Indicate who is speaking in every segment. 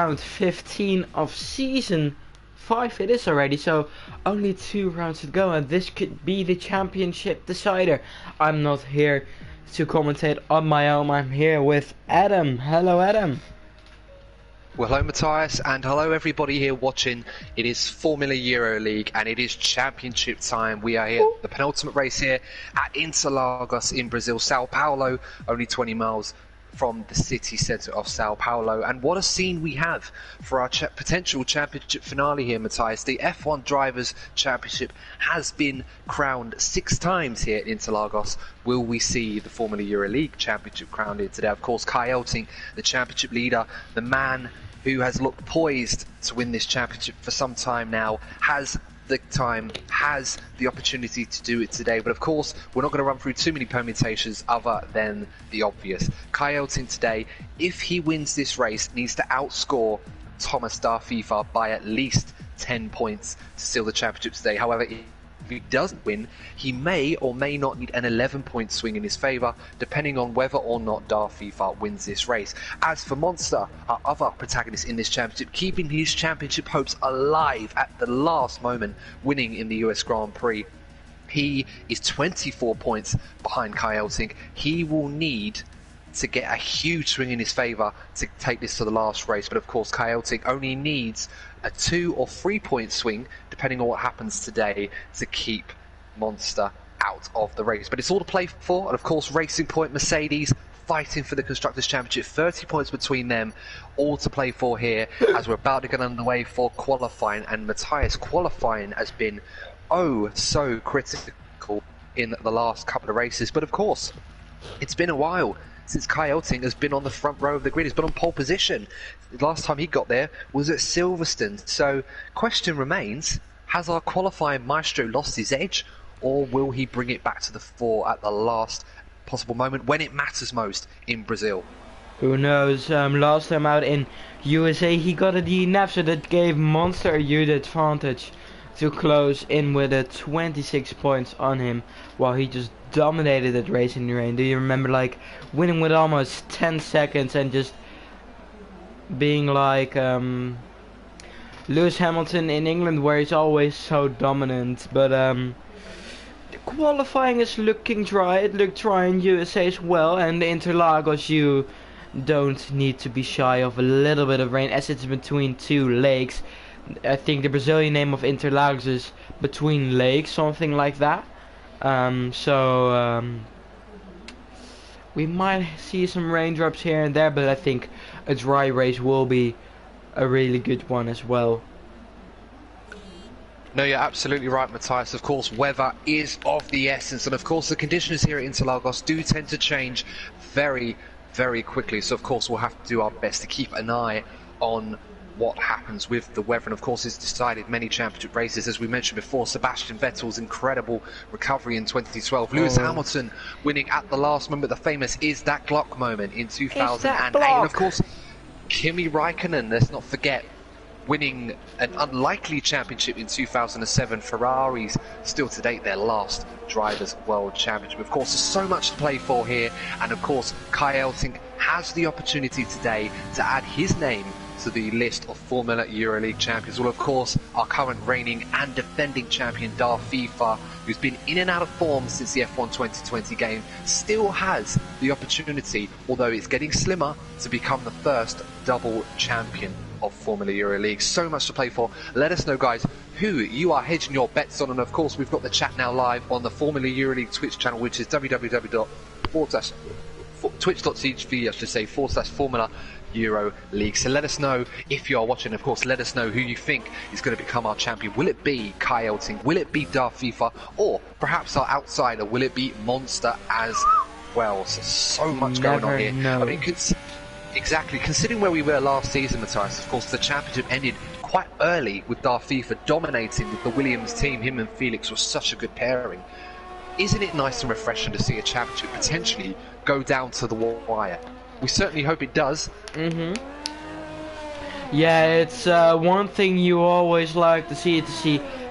Speaker 1: round 15 of season 5 it is already, so only 2 rounds to go, and this could be the championship decider. I'm not here to commentate on my own, I'm here with Adam. Hello Adam.
Speaker 2: Well, hello Matthias, and hello everybody here watching. It is Formula Euro League and it is championship time. We are here, the penultimate race here at Interlagos in Brazil, Sao Paulo, only 20 miles from the city centre of Sao Paulo. And what a scene we have for our potential championship finale here, Matthias. The F1 Drivers' Championship has been crowned 6 times here at Interlagos. Will we see the Formula Euro League Championship crowned here today? Of course, Kai Elting, the championship leader, the man who has looked poised to win this championship for some time now, has the time, has the opportunity to do it today. But of course, we're not going to run through too many permutations other than the obvious. Kai Elting today, if he wins this race, needs to outscore Thomas da FIFA by at least 10 points to seal the championship today. However, if he doesn't win, he may or may not need an 11-point swing in his favour, depending on whether or not da FIFA wins this race. As for Monster, our other protagonist in this championship, keeping his championship hopes alive at the last moment, winning in the US Grand Prix. He is 24 points behind Kai Elting. He will need to get a huge swing in his favour to take this to the last race, but of course Kai Elting only needs a 2 or 3 point swing depending on what happens today to keep Monster out of the race. But it's all to play for, and of course Racing Point, Mercedes fighting for the Constructors' Championship, 30 points between them, all to play for here as we're about to get underway for qualifying. And Matthias, qualifying has been oh so critical in the last couple of races, but of course it's been a while since Kai Elting has been on the front row of the grid. He's been on pole position. The last time he got there was at Silverstone. So, question remains, has our qualifying maestro lost his edge, or will he bring it back to the fore at the last possible moment when it matters most in Brazil?
Speaker 1: Who knows, last time out in USA he got a DNF, so that gave Monster a huge advantage to close in with a 26 points on him, while he just dominated that race in the rain. Do you remember, like, winning with almost 10 seconds and just being like Lewis Hamilton in England, where he's always so dominant? But the qualifying is looking dry. It looked dry in USA as well, and the Interlagos, you don't need to be shy of a little bit of rain, as it's between 2 lakes. I think the Brazilian name of Interlagos is between lakes, something like that. We might see some raindrops here and there, but I think a dry race will be a really good one as well.
Speaker 2: No, you're absolutely right, Matthias. Of course, weather is of the essence, and of course the conditions here at Interlagos do tend to change very, very quickly. So of course we'll have to do our best to keep an eye on what happens with the weather. And of course it's decided many championship races, as we mentioned before. Sebastian Vettel's incredible recovery in 2012, Lewis Hamilton winning at the last moment, the famous "is that Glock" moment in 2008, and of course Kimi Raikkonen, let's not forget, winning an unlikely championship in 2007. Ferrari's still to date their last Drivers' World Championship. Of course, there's so much to play for here, and of course Kai Elting has the opportunity today to add his name to the list of Formula Euro League champions. Well, of course, our current reigning and defending champion da FIFA, who's been in and out of form since the F1 2020 game, still has the opportunity, although it's getting slimmer, to become the first double champion of Formula Euro League. So much to play for. Let us know, guys, who you are hedging your bets on, and of course we've got the chat now live on the Formula Euro League Twitch channel, which is www.twitch.tv/Formula Euro League. So let us know if you are watching. Of course, let us know who you think is going to become our champion. Will it be Kai Elting? Will it be da FIFA? Or perhaps our outsider? Will it be Monster as well? So much going on here.
Speaker 1: Know.
Speaker 2: I mean, exactly. Considering where we were last season, Matthias, of course, the championship ended quite early with da FIFA dominating with the Williams team. Him and Felix were such a good pairing. Isn't it nice and refreshing to see a championship potentially go down to the wire? We certainly hope it does.
Speaker 1: Yeah, it's one thing you always like to see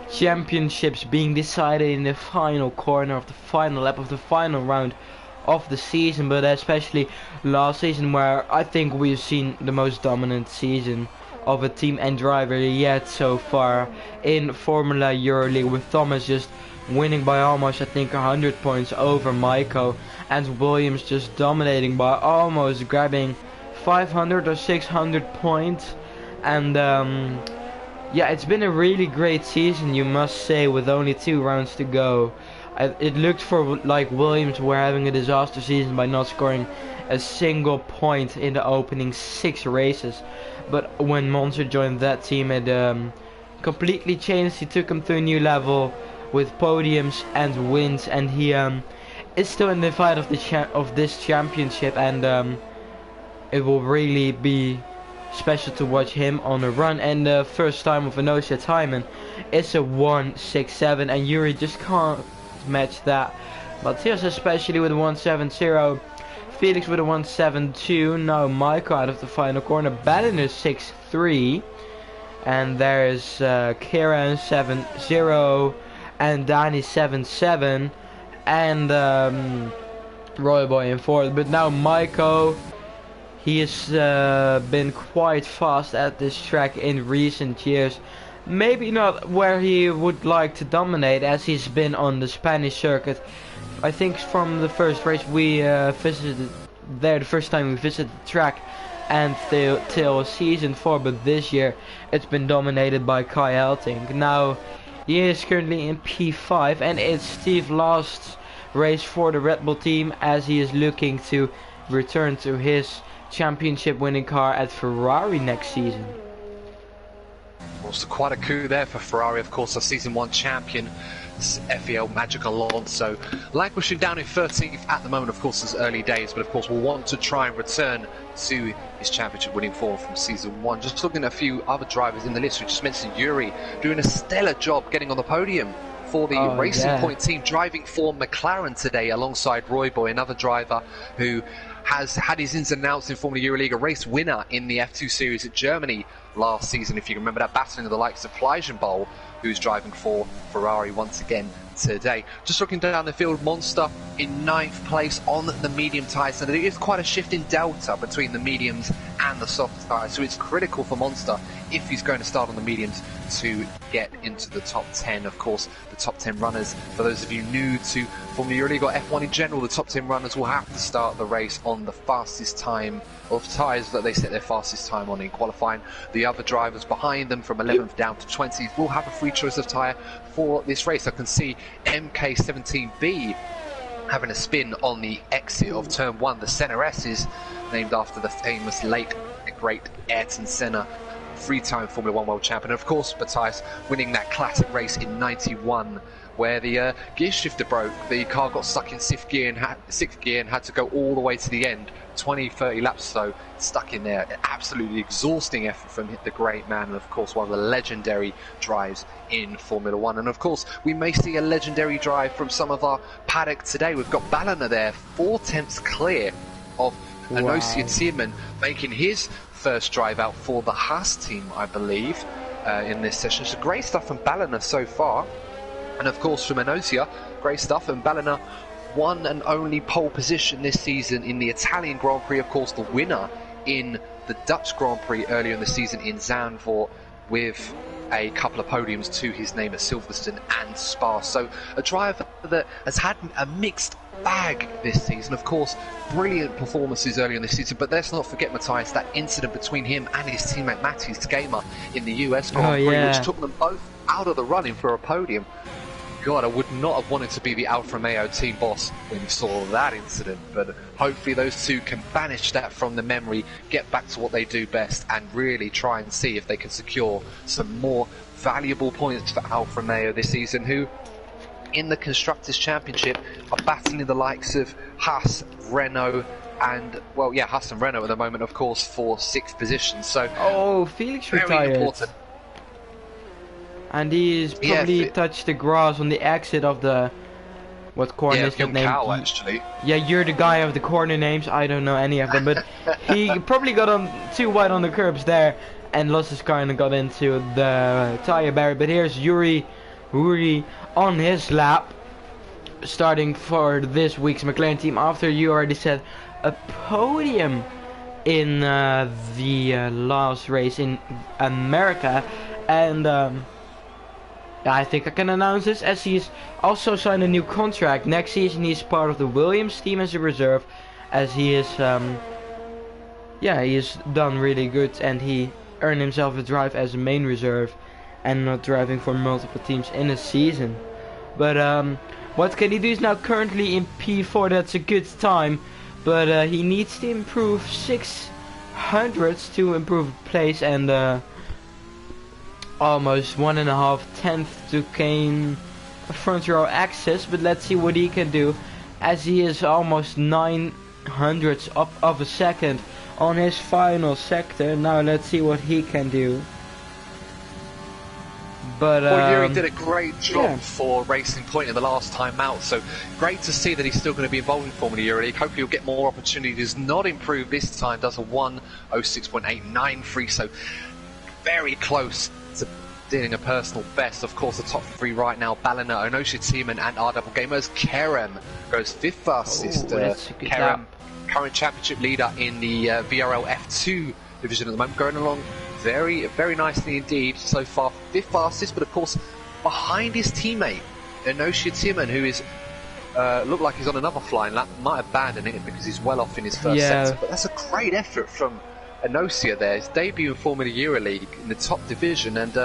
Speaker 1: championships being decided in the final corner of the final lap of the final round of the season, but especially last season, where I think we've seen the most dominant season of a team and driver yet so far in Formula EuroLeague, with Thomas just winning by almost, I think, 100 points over Maiko, and Williams just dominating by almost grabbing 500 or 600 points. And yeah, it's been a really great season, you must say, with only 2 rounds to go. It looked for like Williams were having a disaster season by not scoring a single point in the opening 6 races, but when Monster joined that team, it completely changed. He took him to a new level with podiums and wins, and he is still in the fight of this championship, and it will really be special to watch him on a run. And the first time of Enosia Timon is a 1.67, and Yuri just can't match that. Matthias especially with a 1.70, Felix with a 1.72. Now Maiko out of the final corner. Balliner 6.3, and there is Kieran 7.0 and Danny 7.7, and Roy Boy in 4th. But now Maiko, he has been quite fast at this track in recent years. Maybe not where he would like to dominate, as he's been on the Spanish circuit. I think from the first race we visited there, the first time we visited the track, and till season 4, but this year it's been dominated by Kai Elting. Now he is currently in P5, and it's Steve Last's race for the Red Bull team, as he is looking to return to his championship winning car at Ferrari next season.
Speaker 2: Also quite a coup there for Ferrari, of course, a season 1 champion, FEL Magic Alonso, languishing down in 13th at the moment. Of course, it's early days, but of course we'll want to try and return to his championship winning form from season 1. Just looking at a few other drivers in the list, we just mentioned Yuri doing a stellar job getting on the podium for the Racing Point team, driving for McLaren today alongside Roy Boy, another driver who has had his ins and outs in Formula EuroLeague, a race winner in the F2 series at Germany last season, if you can remember that, battling the likes of Fleischenbowl, who's driving for Ferrari once again today. Just looking down the field, Monster in 9th place on the medium tyres, and there is quite a shift in delta between the mediums and the soft tyres, so it's critical for Monster, if he's going to start on the mediums, to get into the top 10. Of course, the top 10 runners, for those of you new to Formula EuroLeague or F1 in general, the top 10 runners will have to start the race on the fastest time of tyres that they set their fastest time on in qualifying. The other drivers behind them from 11th down to 20th will have a free choice of tyre for this race. I can see MK17B having a spin on the exit of turn 1. The Senna S is named after the famous late great Ayrton Senna, 3-time Formula 1 world champion. And of course, Matthias winning that classic race in 91, where the gear shifter broke. The car got stuck in 6th gear and had to go all the way to the end, 20-30 laps so, stuck in there. Absolutely exhausting effort from the great man, and of course one of the legendary drives in Formula 1. And of course we may see a legendary drive from some of our paddock today. We've got Balliner there, 4 tenths clear of Enosia Timon, making his first drive out for the Haas team, I believe, in this session. So great stuff from Balliner so far. And of course from Enosia, great stuff. And Balliner, one and only pole position this season in the Italian Grand Prix. Of course the winner in the Dutch Grand Prix earlier in the season in Zandvoort, with a couple of podiums to his name at Silverstone and Spa. So a driver that has had a mixed bag this season. Of course, brilliant performances earlier in the season, but let's not forget, Matthias, that incident between him and his teammate Matti Skamer in the US Grand Prix, which took them both out of the running for a podium. God, I would not have wanted to be the Alfa Romeo team boss when you saw that incident, but hopefully those two can banish that from the memory, get back to what they do best, and really try and see if they can secure some more valuable points for Alfa Romeo this season, who in the Constructors' Championship are battling the likes of Haas, Renault, and, well, yeah, Haas and Renault at the moment, of course, for 6th position. So,
Speaker 1: Felix
Speaker 2: very
Speaker 1: retired.
Speaker 2: Important.
Speaker 1: And he's probably touched the grass on the exit of the... What corner is that name?
Speaker 2: Cow, actually.
Speaker 1: Yeah, you're the guy of the corner names. I don't know any of them, but he probably got on too wide on the curbs there and lost his car and got into the tire barrier. But here's Yuri on his lap, starting for this week's McLaren team after you already said a podium in the last race in America, and I think I can announce this as he's also signed a new contract. Next season he's part of the Williams team as a reserve, as he is he has done really good and he earned himself a drive as a main reserve and not driving for multiple teams in a season. But what can he do? Is now currently in P4. That's a good time, but he needs to improve 600s to improve place, and almost 1.5 to gain a front row access. But let's see what he can do, as he is almost 900s up of a second on his final sector. Now let's see what he can do. But
Speaker 2: well, Yuri did a great job for Racing Point in the last time out, so great to see that he's still going to be involved in Formula Euro League. Hopefully he'll get more opportunities. Not improved this time, does a 1:06.893, so very close to doing a personal best. Of course, the top three right now: Ballina, Onosha Tiemann, and R Double Gamers. Kerem goes 5th fastest. Kerem, current championship leader in the VRL F2 division at the moment, going along very, very nicely indeed so far. 5th fastest, but of course behind his teammate Onosha Tiemann, who is looked like he's on another flying lap. Might abandon it because he's well off in his first sector, but that's a great effort from Onosha there. His debut in Formula Euro League in the top division, and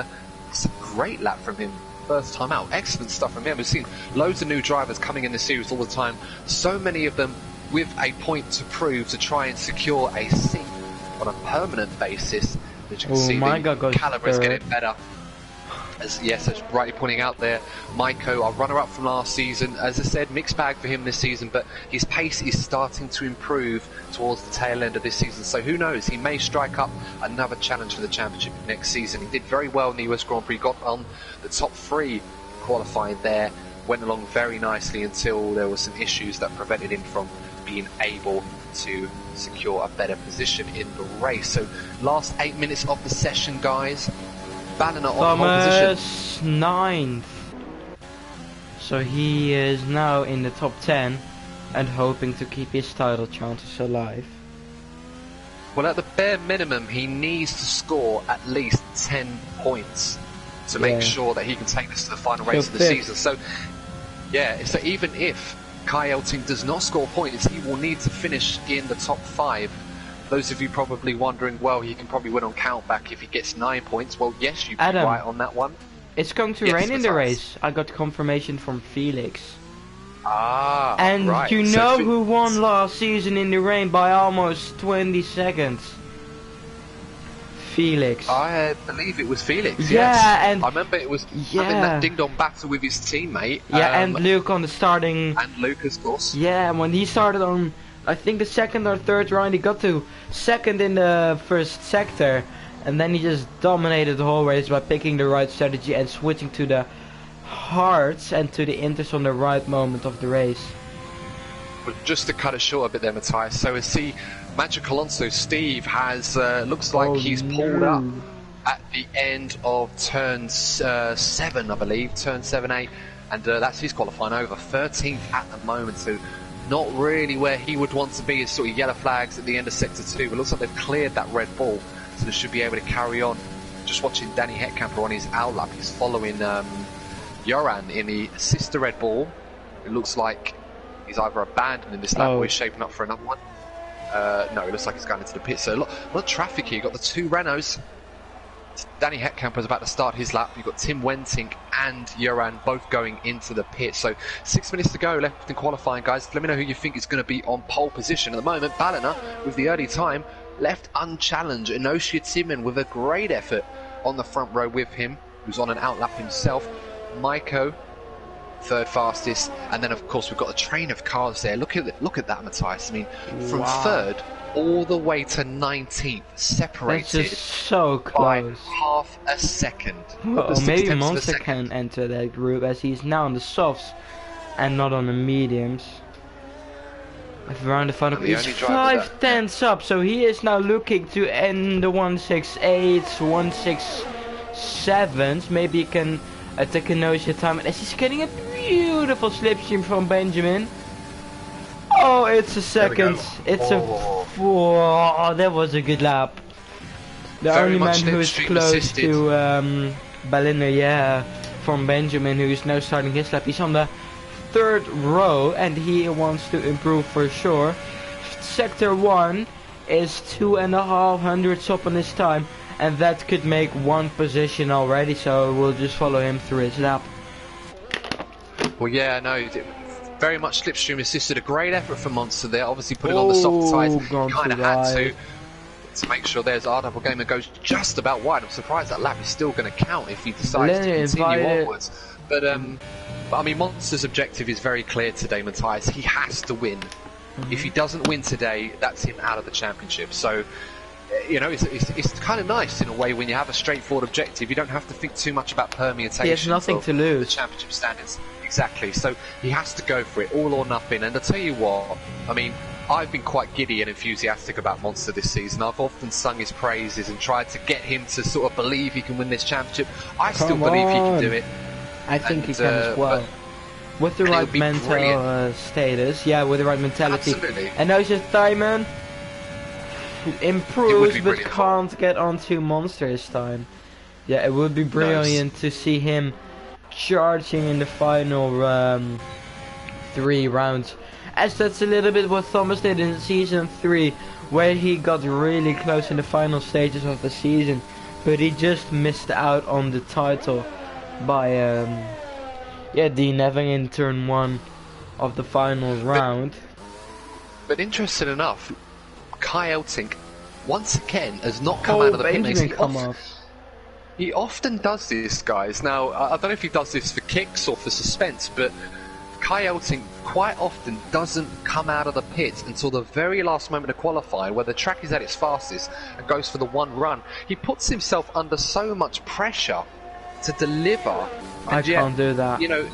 Speaker 2: it's a great lap from him first time out. Excellent stuff from him. We've seen loads of new drivers coming in the series all the time, so many of them with a point to prove to try and secure a seat on a permanent basis. As you can see, the calibre is getting better. As rightly pointing out there, Maiko, our runner-up from last season, as I said, mixed bag for him this season, but his pace is starting to improve towards the tail end of this season, so who knows, he may strike up another challenge for the championship next season. He did very well in the US Grand Prix, got on the top 3 qualifying there, went along very nicely until there were some issues that prevented him from being able to secure a better position in the race. So last 8 minutes of the session, guys. Ballina on pole position.
Speaker 1: 9th. So he is now in the top 10 and hoping to keep his title chances alive.
Speaker 2: Well, at the bare minimum, he needs to score at least 10 points to make sure that he can take this to the final race of the season. So, so even if Kai Elting does not score points, he will need to finish in the top 5. Those of you probably wondering, well, he can probably win on countback if he gets 9 points. Well, yes, you'd be right on that one.
Speaker 1: It's going to rain in the race. I got confirmation from Felix.
Speaker 2: Ah,
Speaker 1: and
Speaker 2: right.
Speaker 1: You know who won last season in the rain by almost 20 seconds? Felix.
Speaker 2: I believe it was Felix.
Speaker 1: Yeah,
Speaker 2: yes.
Speaker 1: and
Speaker 2: I remember it was having that ding-dong battle with his teammate.
Speaker 1: Yeah, and Luke on the starting.
Speaker 2: And Luke, of course.
Speaker 1: Yeah, when he started on, I think the 2nd or 3rd round, he got to 2nd in the 1st sector, and then he just dominated the whole race by picking the right strategy and switching to the hards and to the inters on the right moment of the race.
Speaker 2: But just to cut it short a bit there, Matthias, so as Magic Alonso Steve has looks like he's pulled up at the end of turn 7, I believe, turn 7-8, and that's his qualifying over 13th at the moment, so not really where he would want to be. Is sort of yellow flags at the end of sector 2, but it looks like they've cleared that red ball, so they should be able to carry on. Just watching Danny Hetkamper on his outlap, he's following Joran in the sister red ball. It looks like he's either abandoning this lap or he's shaping up for another one. No, it looks like he's going into the pit. So a lot of traffic here. You've got the 2 Renaults. Danny Hetkamper is about to start his lap. You've got Tim Wenting and Joran both going into the pit. So 6 minutes to go left in qualifying, guys. Let me know who you think is going to be on pole position. At the moment, Ballina, with the early time, left unchallenged. Onosha Tiemann with a great effort on the front row with him, who's on an outlap himself. Maiko, 3rd fastest, and then of course we've got a train of cars there. Look at that, Matthias. I mean, from 3rd all the way to 19th, separated
Speaker 1: just so close
Speaker 2: by half a second.
Speaker 1: Maybe Monster can enter that group, as he's now on the softs and not on the mediums. Around the final, he's 5/10 up, so he is now looking to end the 168s, 167s. Maybe he can take a Onosha time, as he's getting a beautiful slipstream from Benjamin. Oh, it's a
Speaker 2: There we go.
Speaker 1: second. It's a. Oh, that was a good lap. The
Speaker 2: Very
Speaker 1: only man
Speaker 2: much
Speaker 1: who is
Speaker 2: slipstream
Speaker 1: close
Speaker 2: assisted.
Speaker 1: to Berliner, yeah, from Benjamin, who is now starting his lap. He's on the 3rd row, and he wants to improve for sure. Sector 1 is 2.5 hundredths up on his time, and that could make 1 position already, so we'll just follow him through his lap.
Speaker 2: Well, yeah, no, very much slipstream assisted. A great effort from Monster there. Obviously putting on the soft tyres. Kind of had to make sure there's R double gamer goes just about wide. I'm surprised that lap is still going to count if he decides to continue onwards. But I mean, Monster's objective is very clear today, Matthias. He has to win. If he doesn't win today, that's him out of the championship. So, you know, it's kind of nice in a way when you have a straightforward objective. You don't have to think too much about permutation.
Speaker 1: He has nothing to lose.
Speaker 2: The championship standards. Exactly. So he has to go for it, all or nothing. And I'll tell you what, I mean, I've been quite giddy and enthusiastic about Monster this season. I've often sung his praises and tried to get him to sort of believe he can win this championship. I still believe he can do it.
Speaker 1: I think he can as well. With the right mental status, yeah, with the right mentality.
Speaker 2: Absolutely.
Speaker 1: And now just Diamond, who improves but can't get onto Monster this time. Yeah, it would be brilliant to see him charging in the final 3 rounds. As that's a little bit what Thomas did in season 3, where he got really close in the final stages of the season, but he just missed out on the title by DNFing in turn 1 of the final round.
Speaker 2: But interesting enough, Kai Eltink once again has not come out of the pit lane. He often does this, guys. Now, I don't know if he does this for kicks or for suspense, but Kai Eltink quite often doesn't come out of the pit until the very last moment of qualifying, where the track is at its fastest, and goes for the 1 run. He puts himself under so much pressure to deliver.
Speaker 1: I can't do that.
Speaker 2: You know,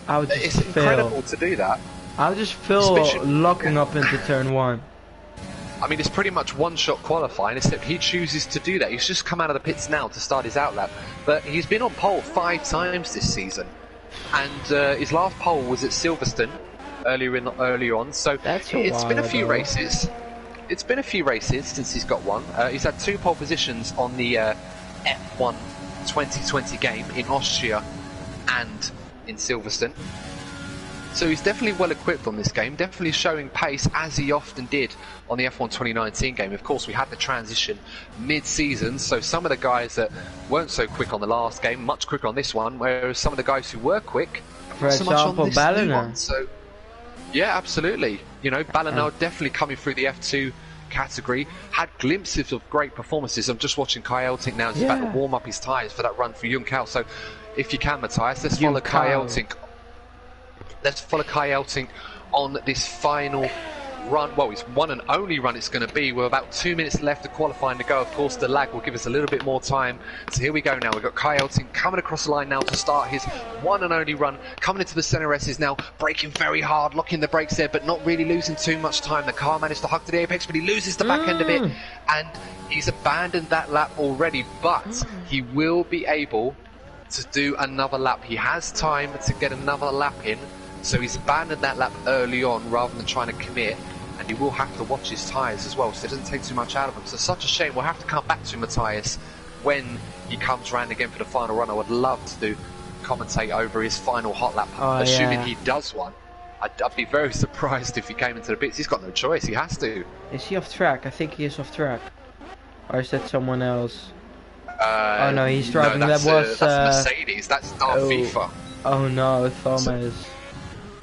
Speaker 2: it's incredible to do that.
Speaker 1: I'll just feel locking up into turn 1.
Speaker 2: I mean, it's pretty much one-shot qualifying, except he chooses to do that. He's just come out of the pits now to start his outlap. But he's been on pole 5 times this season. And his last pole was at Silverstone earlier on. So it's been a few races. It's been a few races since he's got one. He's had 2 pole positions on the F1 2020 game in Austria and in Silverstone. So he's definitely well equipped on this game, definitely showing pace as he often did on the F1 2019 game. Of course, we had the transition mid-season, so some of the guys that weren't so quick on the last game, much quicker on this one, whereas some of the guys who were quick,
Speaker 1: for example, Ballina.
Speaker 2: So, yeah, absolutely. You know, Ballina definitely coming through the F2 category, had glimpses of great performances. I'm just watching Kai Eltink now, he's about to warm up his tyres for that run for Junkel. So, if you can, Matthias, let's follow Kai Eltink. Let's follow Kai Eltink on this final run. Well, it's one and only run it's going to be. We're about 2 minutes left of qualifying to go. Of course, the lag will give us a little bit more time. So here we go now. We've got Kai Eltink coming across the line now to start his one and only run. Coming into the center S is now braking very hard, locking the brakes there, but not really losing too much time. The car managed to hug to the apex, but he loses the back end of it. And he's abandoned that lap already, but he will be able to do another lap. He has time to get another lap in. So he's abandoned that lap early on rather than trying to commit, and he will have to watch his tyres as well, so it doesn't take too much out of him. So such a shame. We'll have to come back to Matthias when he comes round again for the final run. I would love to commentate over his final hot lap, assuming he does one. I'd be very surprised if he came into the pits. He's got no choice, he has to.
Speaker 1: Is he off track? I think he is off track. Or is that someone else? Oh no, he's driving.
Speaker 2: No,
Speaker 1: that's
Speaker 2: Mercedes, that's R15.
Speaker 1: Oh no, Thomas.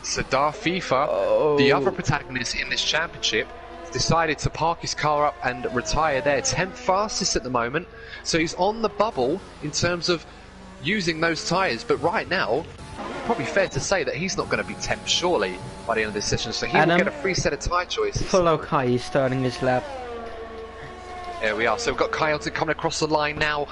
Speaker 2: So FIFA, the other protagonist in this championship, decided to park his car up and retire there. 10th fastest at the moment, so he's on the bubble in terms of using those tyres. But right now, probably fair to say that he's not going to be 10th surely by the end of this session, so he will get a free set of tyre choices.
Speaker 1: Follow Kai, he's starting this lap.
Speaker 2: There we are, so we've got Kai Eltink coming across the line now.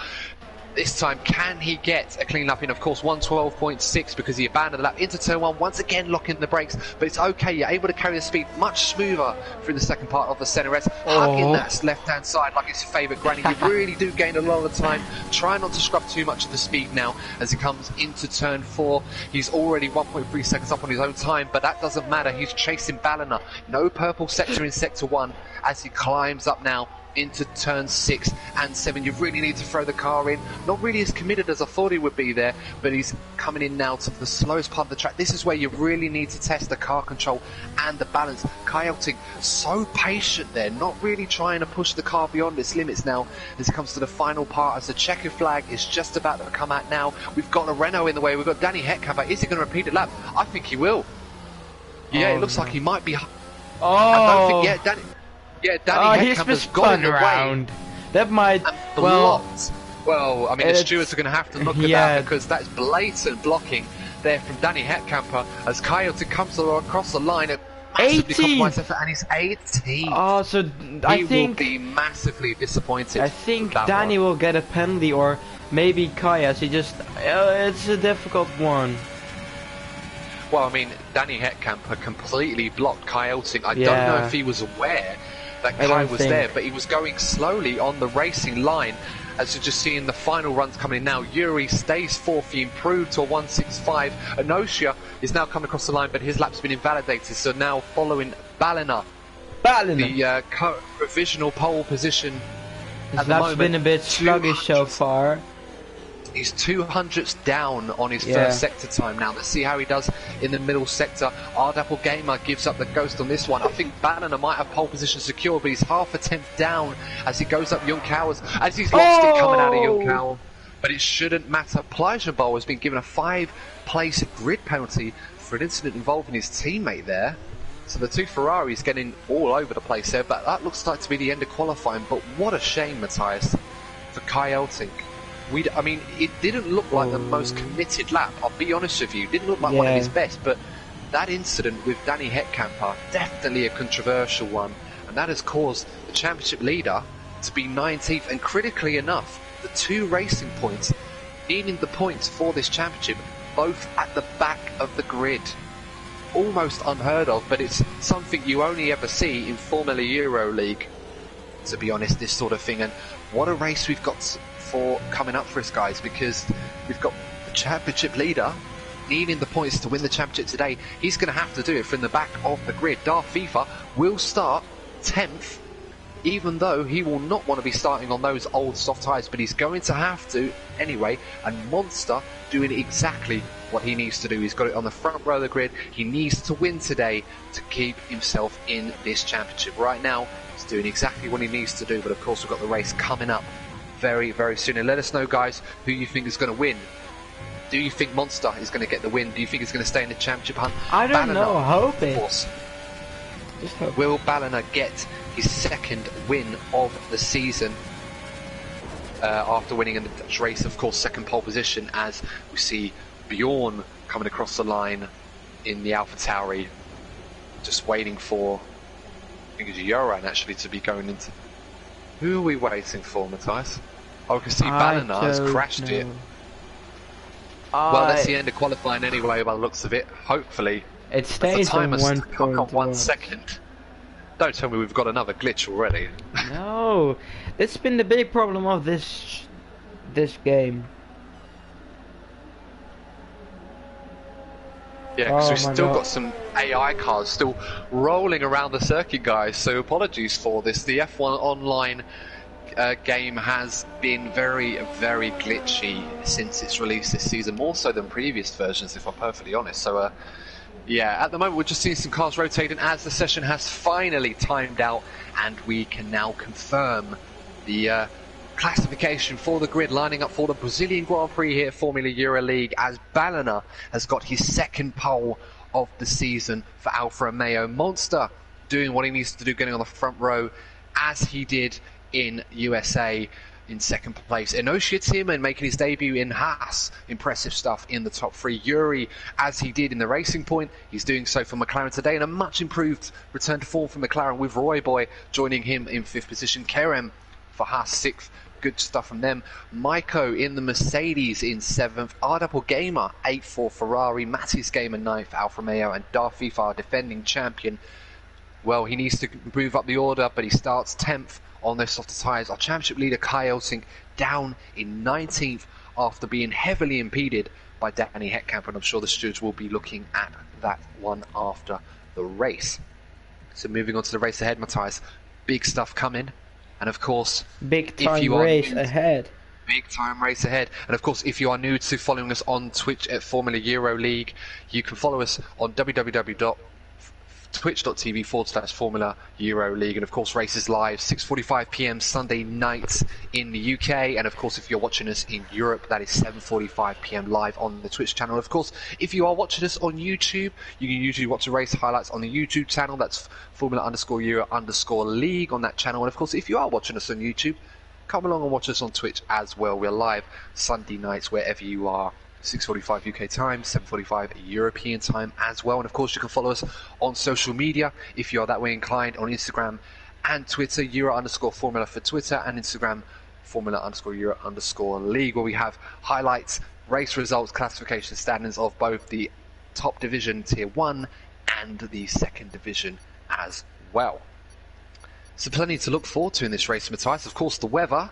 Speaker 2: This time, can he get a clean lap in? Of course, 112.6 because he abandoned the lap into turn one, once again locking the brakes. But it's okay, you're able to carry the speed much smoother through the second part of the centre-rest, hugging that left-hand side like it's your favourite granny. You really do gain a lot of time. Try not to scrub too much of the speed now as he comes into turn four. He's already 1.3 seconds up on his own time, but that doesn't matter. He's chasing Ballina. No purple sector in sector one as he climbs up now into turn 6 and 7. You really need to throw the car in. Not really as committed as I thought he would be there, but he's coming in now to the slowest part of the track. This is where you really need to test the car control and the balance. Coyoting so patient there, not really trying to push the car beyond its limits now as it comes to the final part, as the checkered flag is just about to come out now. We've got a Renault in the way, we've got Danny Hetkamper. Is he going to repeat the lap? I think he will. Yeah, it looks like he might be. I don't think, Danny
Speaker 1: he's been
Speaker 2: Hetkamper's got in the
Speaker 1: around. That might,
Speaker 2: well, I mean, the stewards are going to have to look at that because that's blatant blocking there from Danny Hetkamper as Coyote comes across the line at massively compromised effort, and he's 18.
Speaker 1: Oh, so I think
Speaker 2: will be massively disappointed.
Speaker 1: I think Danny will get a penalty, or maybe Kaya. He just, it's a difficult one.
Speaker 2: Well, I mean, Danny Hetkamper completely blocked Coyote. I don't know if he was aware that Kai was there, but he was going slowly on the racing line. As you're just seeing the final runs coming in now, Yuri stays fourth, he improved to a 165. Enosia is now coming across the line, but his lap's been invalidated, so now following Ballina. The provisional pole position.
Speaker 1: His lap's been a bit sluggish so far.
Speaker 2: He's 200ths down on his first sector time now. Let's see how he does in the middle sector. Ardapple Gamer gives up the ghost on this one. I think Ballina might have pole position secure, but he's half a tenth down as he goes up Junkauer's, as he's lost it coming out of Junkauer. But it shouldn't matter. Pleasurebowl has been given a 5-place grid penalty for an incident involving his teammate there. So the two Ferraris getting all over the place there, but that looks like to be the end of qualifying. But what a shame, Matthias, for Coyote. I mean, it didn't look like the most committed lap, I'll be honest with you. It didn't look like one of his best, but that incident with Danny Hetkamper, definitely a controversial one, and that has caused the championship leader to be 19th, and critically enough, the 2 racing points, needing the points for this championship, both at the back of the grid. Almost unheard of, but it's something you only ever see in Formula Euro League, to be honest, this sort of thing. And what a race we've got coming up for us, guys, because we've got the championship leader needing the points to win the championship today. He's going to have to do it from the back of the grid. Darth FIFA will start 10th, even though he will not want to be starting on those old soft tyres, but he's going to have to anyway. And Monster doing exactly what he needs to do. He's got it on the front row of the grid. He needs to win today to keep himself in this championship. Right now, he's doing exactly what he needs to do, but of course we've got the race coming up very, very soon. And let us know, guys, who you think is going to win. Do you think Monster is going to get the win? Do you think he's going to stay in the championship hunt?
Speaker 1: I don't know. Hope it.
Speaker 2: Of course. Will Ballina get his second win of the season after winning in the Dutch race? Of course, second pole position, as we see Bjorn coming across the line in the AlphaTauri, just waiting for, I think it's Joran actually to be going into. Who are we waiting for, Matthias? Oh, I can see Ballina has crashed it. Well, that's the end of qualifying anyway, by the looks of it. Hopefully,
Speaker 1: it stays on
Speaker 2: 1 second. Don't tell me we've got another glitch already.
Speaker 1: No, that's been the big problem of this game.
Speaker 2: Yeah, because we've still got some AI cars still rolling around the circuit, guys, so apologies for this. The F1 online game has been very, very glitchy since its release this season, more so than previous versions, if I'm perfectly honest. So, yeah, at the moment we're just seeing some cars rotating as the session has finally timed out, and we can now confirm the classification for the grid, lining up for the Brazilian Grand Prix here, Formula Euro League, as Ballina has got his second pole of the season for Alfa Romeo. Monster doing what he needs to do, getting on the front row as he did in USA in second place. Enosia Tillman making his debut in Haas, impressive stuff in the top 3. Yuri, as he did in the Racing Point, he's doing so for McLaren today, and a much improved return to form for McLaren with Roy Boy joining him in 5th position. Kerem for Haas 6th, good stuff from them. Maiko in the Mercedes in 7th, R Gamer 8th for Ferrari, Mattis Gamer 9th, Alfa Romeo, and Darfifa, our defending champion. Well, he needs to move up the order, but he starts 10th on those softer tyres. Our championship leader Kai Elsink down in 19th after being heavily impeded by Danny Hetkamp, and I'm sure the stewards will be looking at that one after the race. So moving on to the race ahead, Matthias, big stuff coming, and of course,
Speaker 1: big time race ahead.
Speaker 2: Big time race ahead. And of course, if you are new to following us on Twitch at Formula Euro League, you can follow us on www.twitch.tv/Formula Euro League. And of course, races live 6:45 p.m. Sunday night in the UK. And of course, if you're watching us in Europe, that is 7:45 p.m. live on the Twitch channel. Of course, if you are watching us on YouTube, you can usually watch the race highlights on the YouTube channel. That's Formula_Euro_League on that channel. And of course, if you are watching us on YouTube, come along and watch us on Twitch as well. We're live Sunday nights wherever you are. 6:45 UK time, 7:45 European time as well. And of course, you can follow us on social media if you are that way inclined, on Instagram and Twitter, Euro_Formula for Twitter, and Instagram, Formula_Euro_League, where we have highlights, race results, classification standings of both the top division Tier 1 and the second division as well. So plenty to look forward to in this race, Matthias. Of course, the weather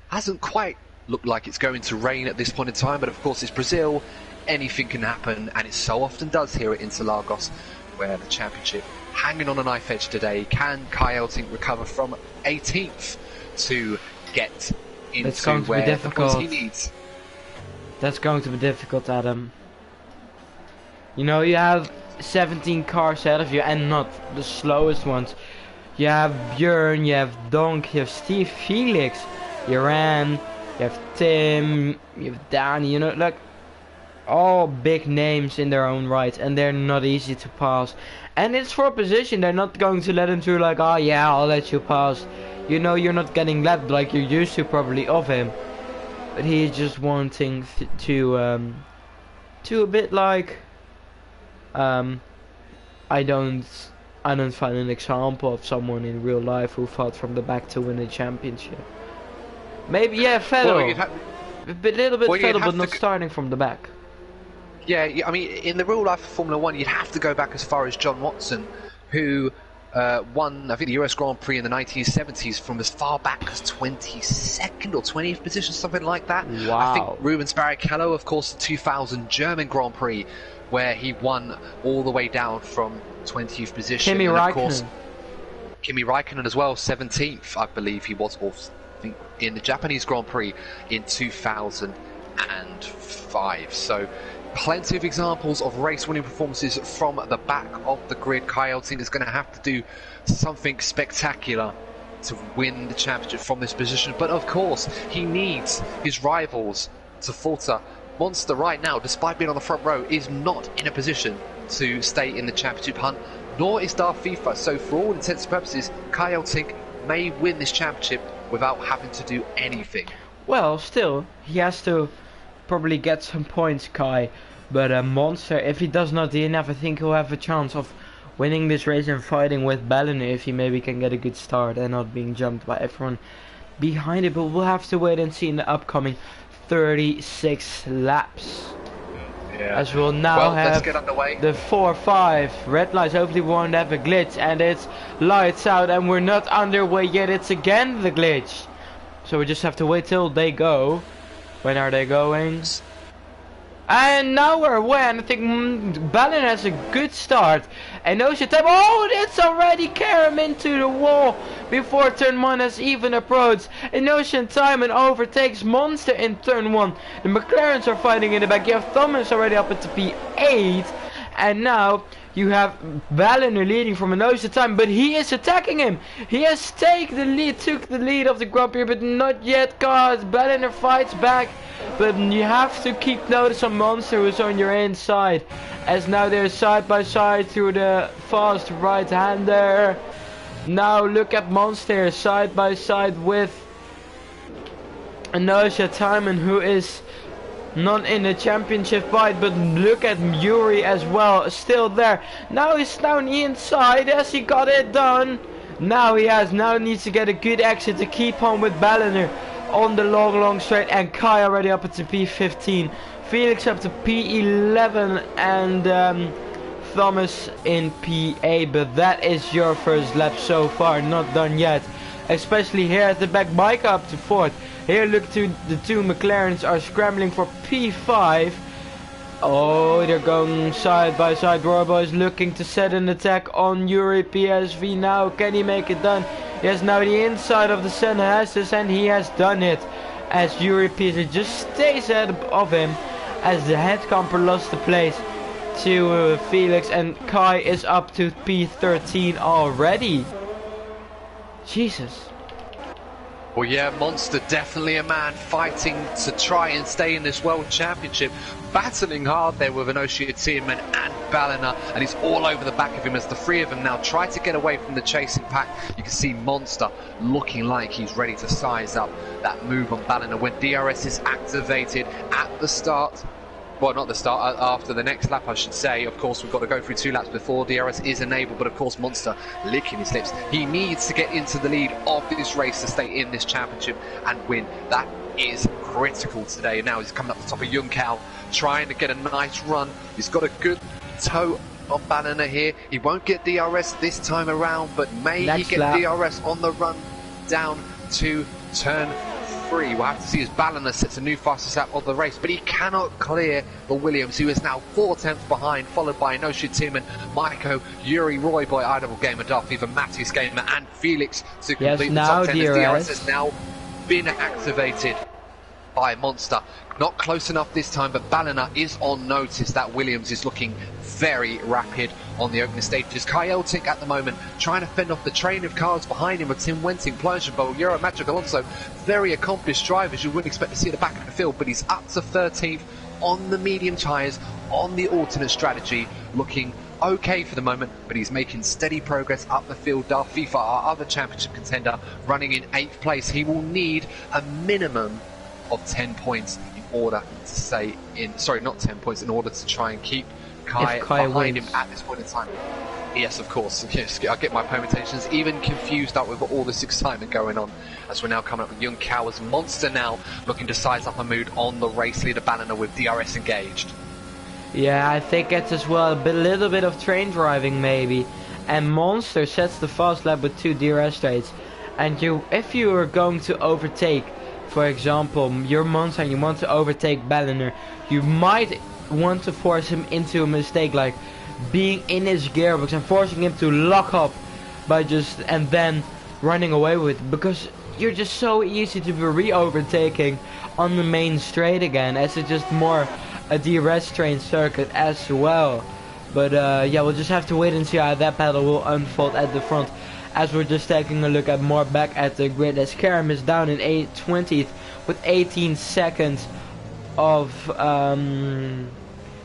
Speaker 2: hasn't quite looked like it's going to rain at this point in time, but of course it's Brazil, anything can happen, and it so often does here at Interlagos, where the championship hanging on a knife edge today. Can Kai Elsink recover from 18th to get into where the points he needs?
Speaker 1: That's going to be difficult, Adam. You know, you have 17 cars ahead of you, and not the slowest ones. You have Björn, you have Donk, you have Steve Felix, Iran, you have Tim, you have Danny, you know, like, all big names in their own right, and they're not easy to pass. And it's for a position, they're not going to let him through like, oh yeah, I'll let you pass. You know, you're not getting lapped like you're used to probably of him. But he's just wanting to a bit like, I don't find an example of someone in real life who fought from the back to win a championship. Maybe, yeah, Vettel. Well, a little bit Vettel, but not starting from the back.
Speaker 2: Yeah, I mean, in the real life of Formula 1, you'd have to go back as far as John Watson, who won, I think, the US Grand Prix in the 1970s from as far back as 22nd or 20th position, something like that.
Speaker 1: Wow.
Speaker 2: I think Rubens Barrichello, of course, the 2000 German Grand Prix, where he won all the way down from 20th position.
Speaker 1: Kimi
Speaker 2: and
Speaker 1: Räikkönen.
Speaker 2: Of course, Kimi Räikkönen as well, 17th, I believe he was, or I think, in the Japanese Grand Prix in 2005. So plenty of examples of race-winning performances from the back of the grid. Kai Elsink is going to have to do something spectacular to win the championship from this position. But of course, he needs his rivals to falter. Monster right now, despite being on the front row, is not in a position to stay in the championship hunt, nor is Darfifa. So for all intents and purposes, Kai Elsink may win this championship without having to do anything.
Speaker 1: Well, still, he has to probably get some points, Kai. But Monster, if he does not DNF, I think he'll have a chance of winning this race and fighting with Balliner if he maybe can get a good start and not being jumped by everyone behind it. But we'll have to wait and see in the upcoming 36 laps.
Speaker 2: Yeah.
Speaker 1: As we'll now have
Speaker 2: let's get underway.
Speaker 1: The 4-5 red lights. Hopefully we won't have a glitch, and it's lights out, and we're not underway yet. It's again the glitch, so we just have to wait till they go. When are they going? And now we're away, and I think Ballin has a good start. And Ocean Time, oh, it's already carry him into the wall before turn 1 has even approached. And Ocean Time and overtakes Monster in turn 1. The McLarens are fighting in the back. You have Thomas already up at the P8. And now you have Balliner leading from an Ocean Time, but he is attacking him. He has took the lead of the Grand Prix, but not yet, cause Balliner fights back. But you have to keep notice on Monster, who's on your inside, as now they're side by side through the fast right-hander. Now look at Monster side by side with Anosha Timon, who is not in the championship fight, but look at Yuri as well, still there. Now he's down the inside, as he got it done. Now he needs to get a good exit to keep on with Balliner. on the long straight, and Kai already up to P15. Felix up to P11, and Thomas in P8. But that is your first lap so far, not done yet. Especially here at the back, Micah up to 4th. Here look to the two McLarens are scrambling for P5. Oh, they're going side by side. Roybo is looking to set an attack on Yuri PSV now. Can he make it done? Yes, now the inside of the center has this, and he has done it. As Yuri PSV just stays ahead of him, as the head camper lost the place to Felix, and Kai is up to P13 already. Jesus.
Speaker 2: Well, yeah, Monster, definitely a man fighting to try and stay in this World Championship, battling hard there with Enoshia Tierman and Ballina, and he's all over the back of him as the three of them now try to get away from the chasing pack. You can see Monster looking like he's ready to size up that move on Ballina when DRS is activated at the start. Well, not the start, after the next lap I should say. Of course we've got to go through 2 laps before DRS is enabled, but of course Monster licking his lips. He needs to get into the lead of this race to stay in this championship and win. That is critical today. Now he's coming up the top of Junkau, trying to get a nice run. He's got a good toe on Ballina here. He won't get DRS this time around, but may he get DRS on the run down to turn 3. We'll have to see as Ballina sets a new fastest lap of the race, but he cannot clear the Williams, who is now 4/10 behind, followed by Enoshia Tierman, Maiko, Yuri, Royboy, Idle Gamer, Duff, even Mattis Gamer, and Felix to complete the top 10. As DRS has now been activated by Monster. Not close enough this time, but Ballina is on notice. That Williams is looking very rapid on the opening stages. Kai Eltink at the moment trying to fend off the train of cars behind him with Tim Wenting, Plungeable, Euro Magic Alonso. Very accomplished drivers you wouldn't expect to see at the back of the field, but he's up to 13th on the medium tyres, on the alternate strategy, looking okay for the moment, but he's making steady progress up the field. Darfifa, our other championship contender, running in 8th place. He will need a minimum of 10 points in order to stay in, sorry, not 10 points, in order to try and keep Kai behind him at this point in time. Yes, of course. Yes, I get my permutations even confused up with all this excitement going on as we're now coming up with Junkau as Monster now looking to size up a mood on the race leader Ballina with DRS engaged.
Speaker 1: Yeah, I think it's as well a little bit of train driving maybe. And Monster sets the fast lap with 2 DRS straights. And if you are going to overtake, for example, your Monster and you want to overtake Ballina, you might want to force him into a mistake like being in his gearbox and forcing him to lock up by just and then running away with it, because you're just so easy to be re-overtaking on the main straight again, as it's just more a DRS train circuit as well. But yeah, we'll just have to wait and see how that battle will unfold at the front, as we're just taking a look at more back at the grid, as Karam is down in 20th with 18 seconds of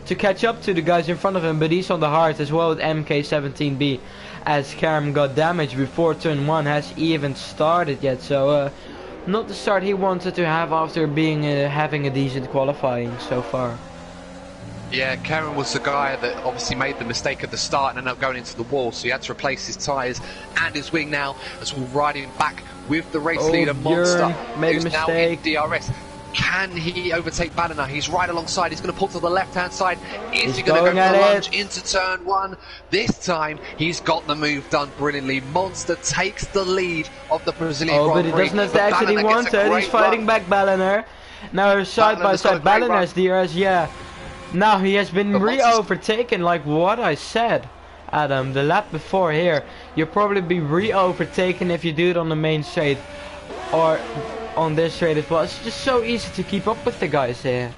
Speaker 1: to catch up to the guys in front of him, but he's on the hard as well with MK17B, as Karam got damaged before turn 1 has even started yet. So not the start he wanted to have after being having a decent qualifying so far.
Speaker 2: Yeah, Karen was the guy that obviously made the mistake at the start and ended up going into the wall, so he had to replace his tyres and his wing now, as we're riding back with the race leader Monster,
Speaker 1: made
Speaker 2: who's
Speaker 1: a
Speaker 2: now
Speaker 1: mistake.
Speaker 2: in DRS. Can he overtake Ballina? He's right alongside. He's going to pull to the left-hand side. Is he going to go for the lunge into turn 1? This time, he's got the move done brilliantly. Monster takes the lead of the Brazilian Grand Prix.
Speaker 1: But he doesn't have the exit he wanted. He's fighting back Ballina. Now side by side, Ballina's DRS, yeah. Now he has been re-overtaken, like what I said, Adam. The lap before here, you'll probably be re-overtaken if you do it on the main straight, or on this straight as well. It's just so easy to keep up with the guys here.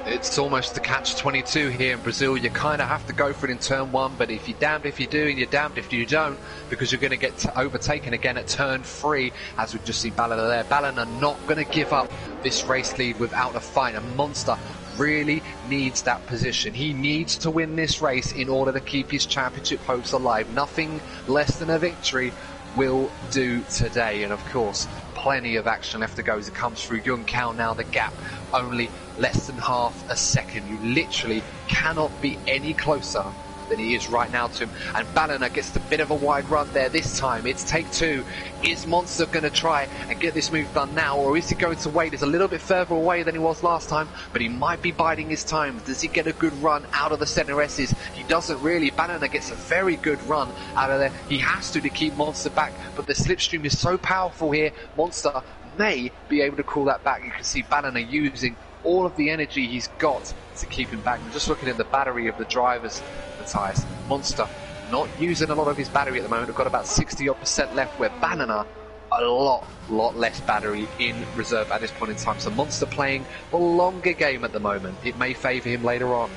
Speaker 2: It's almost the catch-22 here in Brazil. You kind of have to go for it in turn 1, but if you're damned if you do and you're damned if you don't, because you're going to get overtaken again at turn 3, as we've just seen Ballina there. Ballina not going to give up this race lead without a fight. A Monster really needs that position. He needs to win this race in order to keep his championship hopes alive. Nothing less than a victory will do today, and of course plenty of action left to go as it comes through Junkau now. The gap only less than half a second. You literally cannot be any closer than he is right now to him. And Ballina gets a bit of a wide run there this time. It's take two. Is Monster going to try and get this move done now, or is he going to wait? He's a little bit further away than he was last time, but he might be biding his time. Does he get a good run out of the center S's? He doesn't really. Ballina gets a very good run out of there. He has to keep Monster back, but the slipstream is so powerful here. Monster may be able to call that back. You can see Ballina using all of the energy he's got to keep him back. I'm just looking at the battery of the drivers, Matthias. Monster not using a lot of his battery at the moment. We've got about 60% left, where Ballina a lot less battery in reserve at this point in time. So Monster playing the longer game at the moment. It may favour him later on.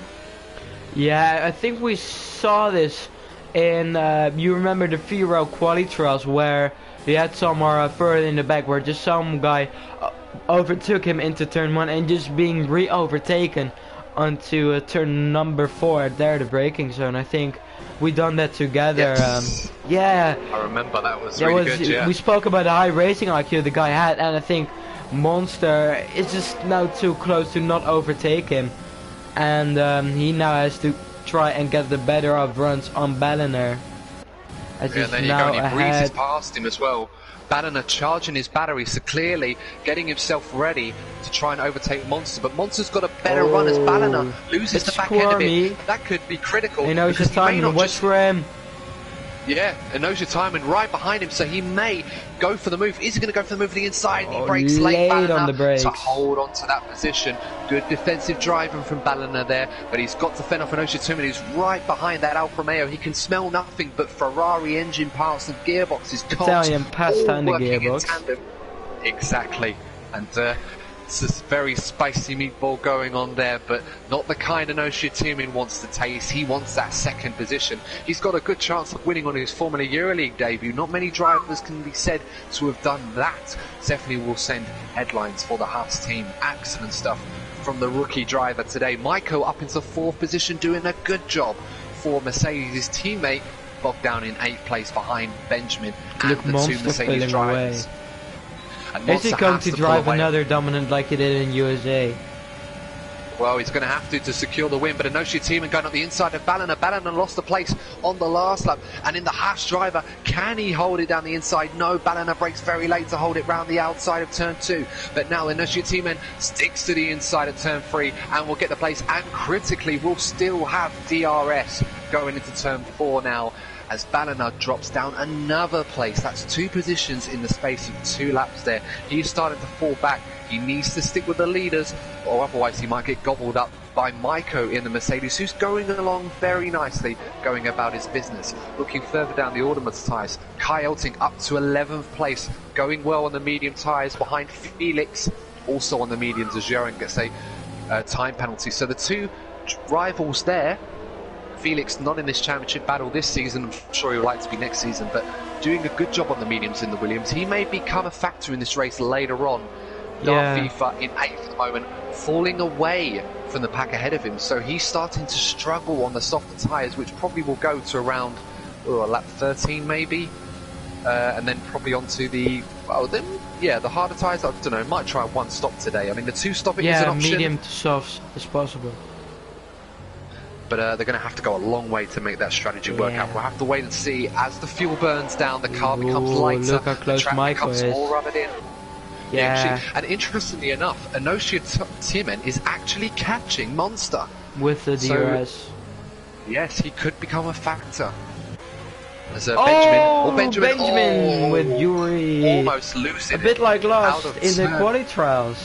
Speaker 1: Yeah, I think we saw this in, you remember the Vero quali trials where he had somewhere further in the back where just some guy overtook him into turn 1 and just being re-overtaken onto turn number 4 there, the braking zone. I think we done that together.
Speaker 2: Yes.
Speaker 1: Yeah,
Speaker 2: I remember that was really good. Yeah,
Speaker 1: we spoke about the high racing IQ the guy had, and I think Monster is just now too close to not overtake him, and he now has to try and get the better of runs on Ballina.
Speaker 2: Yeah, there you go, and he breezes past him as well. Ballina charging his battery, so clearly getting himself ready to try and overtake Monster. But Monster's got a better run as Ballina loses the back end of it. That could be critical.
Speaker 1: He knows his timing. Watch for him.
Speaker 2: Yeah, and knows your timing right behind him, so he may go for the move. Is he going to go for the move to the inside? He breaks late
Speaker 1: on the brakes
Speaker 2: to hold on to that position. Good defensive driving from Ballina there, but he's got to fend off Enosia Tumen, who's right behind that Alfa Romeo. He can smell nothing but Ferrari engine parts and gearboxes.
Speaker 1: Italian pasta and the gearbox.
Speaker 2: Exactly, and it's this very spicy meatball going on there, but not the kind Enosia Tumen wants to taste. He wants that second position. He's got a good chance of winning on his Formula Euroleague debut. Not many drivers can be said to have done that. Definitely will send headlines for the Haas team. Excellent stuff from the rookie driver today. Maiko up into 4th position, doing a good job for Mercedes. His teammate bogged down in 8th place behind Benjamin and the 2 Mercedes drivers.
Speaker 1: Is he going to drive another dominant like he did in USA?
Speaker 2: Well, he's going to have to secure the win, but Enosia Tumen going up the inside of Ballina. Ballina lost the place on the last lap, and in the Haas driver, can he hold it down the inside? No, Ballina breaks very late to hold it round the outside of turn 2, but now Enosia Tumen sticks to the inside of turn 3 and will get the place, and critically will still have DRS going into turn 4 now, as Ballina drops down another place. That's 2 positions in the space of 2 laps there. He's starting to fall back. He needs to stick with the leaders, or otherwise he might get gobbled up by Maiko in the Mercedes, who's going along very nicely, going about his business. Looking further down the order, Matthias, Kai Elting up to 11th place, going well on the medium tyres behind Felix, also on the mediums as Joran gets a time penalty. So the 2 rivals there, Felix not in this championship battle this season, I'm sure he would like to be next season, but doing a good job on the mediums in the Williams. He may become a factor in this race later on. FIFA in 8th at the moment, falling away from the pack ahead of him, so he's starting to struggle on the softer tyres, which probably will go to around lap 13 maybe, and then probably onto the the harder tyres. I don't know, might try 1 stop today. I mean, the 2 stopping is an option.
Speaker 1: Yeah, medium to softs is possible.
Speaker 2: But they're going to have to go a long way to make that strategy work out. We'll have to wait and see. As the fuel burns down, the car becomes lighter,
Speaker 1: look how close
Speaker 2: the track becomes more rubbered in.
Speaker 1: Yeah.
Speaker 2: And interestingly enough, Enosia Tumen is actually catching Monster.
Speaker 1: With the DRS.
Speaker 2: So, yes, he could become a factor. There's Benjamin
Speaker 1: with Yuri.
Speaker 2: Almost losing it.
Speaker 1: A bit like last in the quali trials.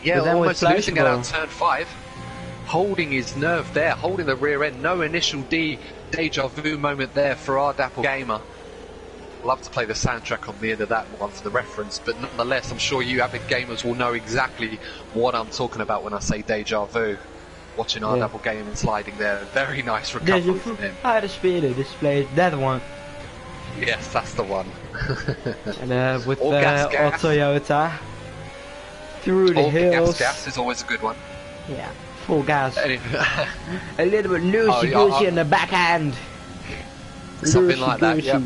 Speaker 2: Yeah, almost losing it out of turn 5. Holding his nerve there, holding the rear end. No initial deja vu moment there for our Dapple gamer. Love to play the soundtrack on the end of that one for the reference, but nonetheless, I'm sure you avid gamers will know exactly what I'm talking about when I say deja vu. Watching our Dapple gaming sliding there. Very nice recovery from him.
Speaker 1: How to speed it displays that one.
Speaker 2: Yes, that's the one.
Speaker 1: And with our Toyota through the hills.
Speaker 2: Gas is always a good one.
Speaker 1: Yeah. Full gas. A little bit loosey-goosey in the backhand.
Speaker 2: Something like that, yeah.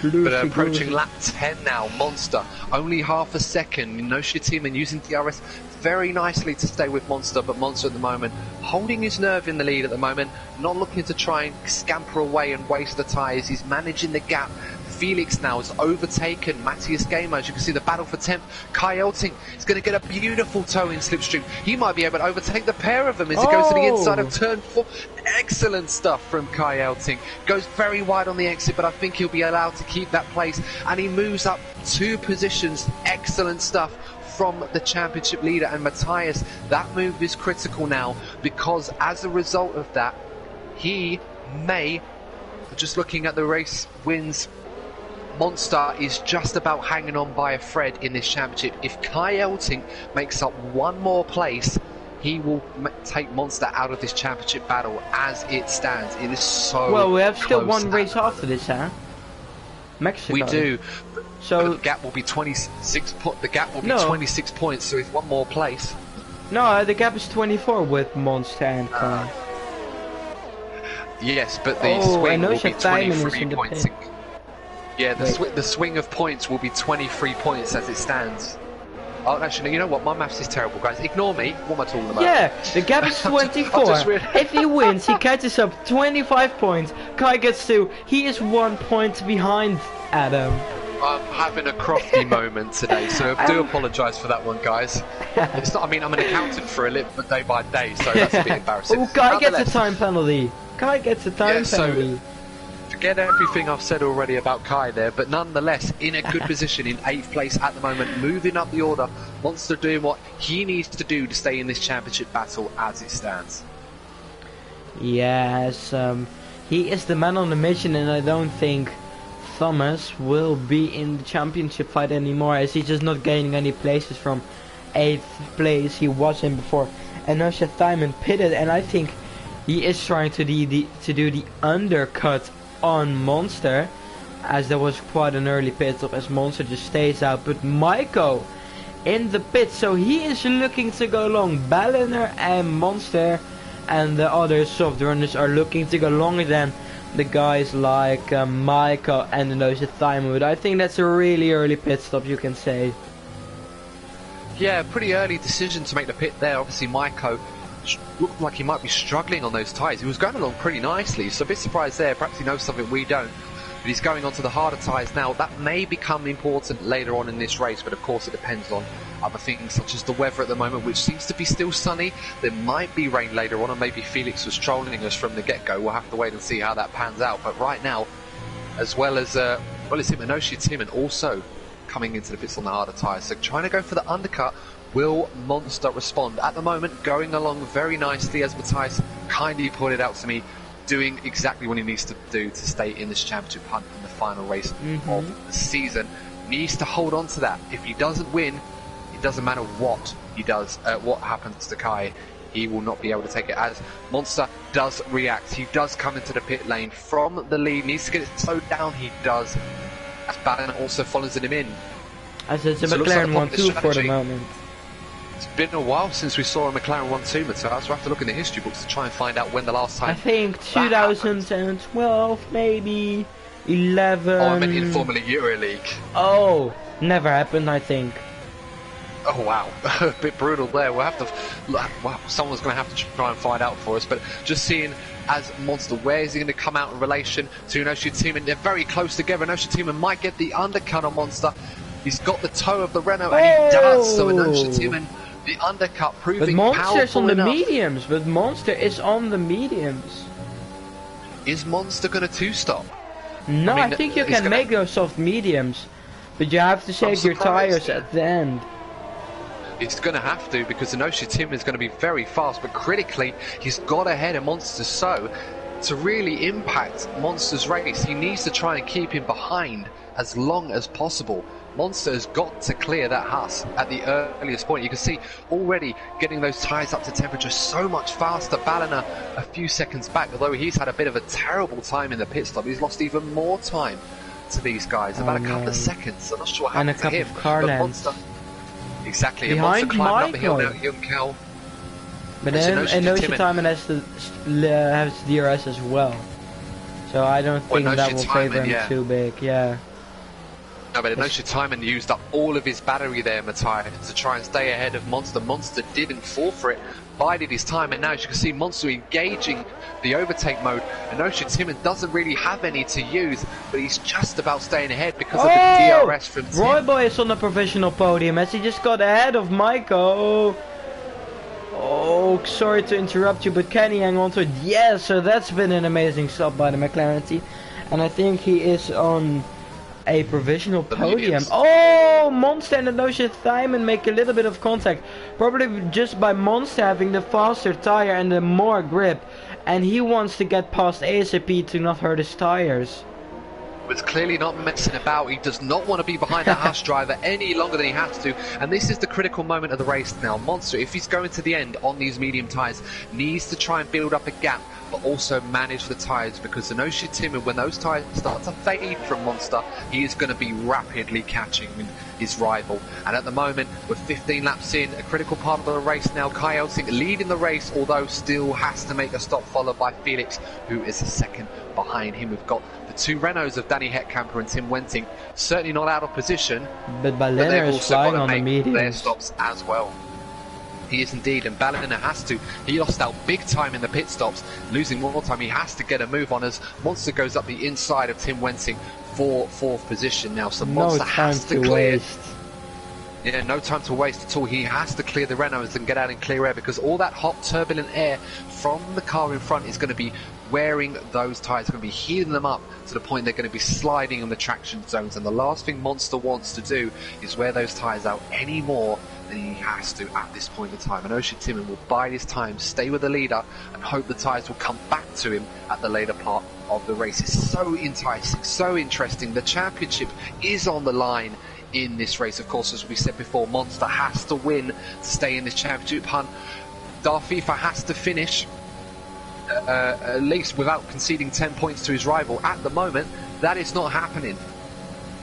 Speaker 2: But approaching lap 10 now, Monster, only half a second. Inoshitiman using DRS very nicely to stay with Monster, but Monster at the moment holding his nerve in the lead at the moment, not looking to try and scamper away and waste the tyres. He's managing the gap. Felix now has overtaken Matthias Gamer. As you can see, the battle for 10th. Kai Elting is going to get a beautiful toe in slipstream. He might be able to overtake the pair of them as he goes to the inside of turn 4. Excellent stuff from Kai Elting. Goes very wide on the exit, but I think he'll be allowed to keep that place. And he moves up 2 positions. Excellent stuff from the championship leader. And Matthias, that move is critical now, because as a result of that, he may, just looking at the race wins, Monster is just about hanging on by a thread in this championship. If Kai Elting makes up one more place, he will take Monster out of this championship battle as it stands. It is so
Speaker 1: well, we have still
Speaker 2: close
Speaker 1: one race after this, huh? Mexico.
Speaker 2: We do.
Speaker 1: So
Speaker 2: the gap will be 26. The gap will be
Speaker 1: No.
Speaker 2: 26 points. So it's one more place.
Speaker 1: no, the gap is 24 with Monster and Kai.
Speaker 2: Yes, but the
Speaker 1: Oh,
Speaker 2: swing will be
Speaker 1: Inosha Diamond is
Speaker 2: 23
Speaker 1: in the
Speaker 2: points.
Speaker 1: pit.
Speaker 2: Yeah, the swing of points will be 23 points as it stands. Oh, actually, you know what? My maths is terrible, guys. Ignore me. What am I talking about?
Speaker 1: Yeah, the gap is
Speaker 2: I've
Speaker 1: 24.
Speaker 2: just realised.
Speaker 1: If he wins, he catches up 25 points. Kai gets 2. He is 1 point behind Adam.
Speaker 2: I'm having a crofty moment today, so I do apologise for that one, guys. It's not. I mean, I'm an accountant for a living, but day by day, so that's a bit embarrassing.
Speaker 1: Oh, Kai gets a
Speaker 2: Nonetheless,
Speaker 1: time penalty. Kai gets a time penalty.
Speaker 2: forget everything I've said already about Kai there, but nonetheless, in a good position, in 8th place at the moment, moving up the order. Monster doing what he needs to do to stay in this championship battle as it stands.
Speaker 1: Yes, he is the man on the mission, and I don't think Thomas will be in the championship fight anymore, as he's just not gaining any places from 8th place he was in before. And now Simon pitted, and I think he is trying to do the undercut on Monster, as there was quite an early pit stop as Monster just stays out. But Maiko in the pit, so he is looking to go long. Balliner and Monster and the other soft runners are looking to go longer than the guys like Maiko and the Simon. But I think that's a really early pit stop, you can say.
Speaker 2: Yeah, pretty early decision to make the pit there. Obviously, Maiko looked like he might be struggling on those tyres. He was going along pretty nicely, so a bit surprised there. Perhaps he knows something we don't. But he's going on to the harder tyres now. That may become important later on in this race, but of course it depends on other things such as the weather at the moment, which seems to be still sunny. There might be rain later on, and maybe Felix was trolling us from the get-go. We'll have to wait and see how that pans out. But right now, as well as it's him, Inoshi Timon also coming into the pits on the harder tyres. So trying to go for the undercut. Will Monster respond? At the moment, going along very nicely, as Matthias kindly pointed out to me, doing exactly what he needs to do to stay in this championship hunt in the final race of the season. Needs to hold on to that. If he doesn't win, it doesn't matter what he does, what happens to Kai, he will not be able to take it. As Monster does react, he does come into the pit lane from the lead, needs to get it slowed down, he does. As Ballon also follows him in.
Speaker 1: As it's a
Speaker 2: So
Speaker 1: McLaren
Speaker 2: looks like
Speaker 1: 1-2 for the moment.
Speaker 2: It's been a while since we saw a McLaren 1-2, Matthias. We'll have to look in the history books to try and find out when the last time.
Speaker 1: I think 2012, maybe 11.
Speaker 2: Oh, I meant in Formula Euroleague.
Speaker 1: Oh, never happened, I think.
Speaker 2: Oh wow, a bit brutal there. We'll have to. Well, someone's going to have to try and find out for us. But just seeing as Monster, where is he going to come out in relation to Inoshi Timon? They're very close together. Inoshi Timon might get the undercut on Monster. He's got the toe of the Renault, and he does. So Inoshi Timon, the undercut proving
Speaker 1: but Monster's
Speaker 2: powerful
Speaker 1: on the
Speaker 2: enough.
Speaker 1: mediums. But Monster is on the mediums.
Speaker 2: Is Monster going to two-stop?
Speaker 1: No,
Speaker 2: I mean,
Speaker 1: I think you
Speaker 2: he's
Speaker 1: can
Speaker 2: gonna-
Speaker 1: make those soft mediums, but you have to save your
Speaker 2: surprised,
Speaker 1: tires
Speaker 2: yeah.
Speaker 1: at the end.
Speaker 2: He's going to have to, because Inoshi Timon is going to be very fast, but critically, he's got ahead of Monster. So, to really impact Monster's race, he needs to try and keep him behind as long as possible. Monster has got to clear that Haas at the earliest point. You can see already getting those tyres up to temperature so much faster. Balliner a few seconds back, although he's had a bit of a terrible time in the pit stop. He's lost even more time to these guys, about a couple of seconds. I'm not sure what
Speaker 1: And a
Speaker 2: happened to
Speaker 1: couple
Speaker 2: him.
Speaker 1: of car
Speaker 2: but
Speaker 1: lands.
Speaker 2: Monster, exactly,
Speaker 1: Behind
Speaker 2: and Monster climbing up the hill
Speaker 1: Michael.
Speaker 2: now, Junkel.
Speaker 1: But
Speaker 2: It's
Speaker 1: then
Speaker 2: Inoshi
Speaker 1: Inoshi
Speaker 2: Timon.
Speaker 1: Timon has to has DRS as well, so I don't think
Speaker 2: Inoshi
Speaker 1: that will favor
Speaker 2: Timon,
Speaker 1: him
Speaker 2: yeah.
Speaker 1: too big. Yeah.
Speaker 2: No, but Inoshi Timon used up all of his battery there, Matthias, to try and stay ahead of Monster. Monster didn't fall for it, bided his time, and now as you can see Monster engaging the overtake mode. Inoshi Timon doesn't really have any to use, but he's just about staying ahead because of the DRS from Tim.
Speaker 1: Royboy is on the provisional podium as he just got ahead of Maiko. Oh, sorry to interrupt you, but can he hang on to it? Yes, so that's been an amazing stop by the McLaren team. And I think he is on a provisional podium. Oh, Monster and Inoshi Timon make a little bit of contact. Probably just by Monster having the faster tire and the more grip. And he wants to get past ASAP to not hurt his tires.
Speaker 2: Was clearly not messing about. He does not want to be behind that Haas driver any longer than he has to, and this is the critical moment of the race now. Monster, if he's going to the end on these medium tyres, needs to try and build up a gap, but also manage the tyres, because Inoshi Timon, when those tyres start to fade from Monster, he is going to be rapidly catching his rival. And at the moment, with 15 laps in, a critical part of the race now, Kai Elsing leading the race, although still has to make a stop, followed by Felix, who is a second behind him. We've got the two Renaults of Danny Hetkamper and Tim Wenting, certainly not out of position,
Speaker 1: but Ballina is flying on the mediums.
Speaker 2: Their stops as well. He is indeed, and Ballina has to. He lost out big time in the pit stops, losing more time. He has to get a move on as Monster goes up the inside of Tim Wenting for fourth position now. So Monster has to clear. Yeah, no time to waste at all. He has to clear the Renaults and get out in clear air, because all that hot turbulent air from the car in front is going to be wearing those tyres, going to be heating them up to the point they're going to be sliding in the traction zones. And the last thing Monster wants to do is wear those tyres out any more than he has to at this point in time. And Inoshi Timon will bide his time, stay with the leader, and hope the tyres will come back to him at the later part of the race. It's so enticing, so interesting. The championship is on the line in this race. Of course, as we said before, Monster has to win to stay in this championship hunt. Darfifa has to finish at least without conceding 10 points to his rival. At the moment, that is not happening.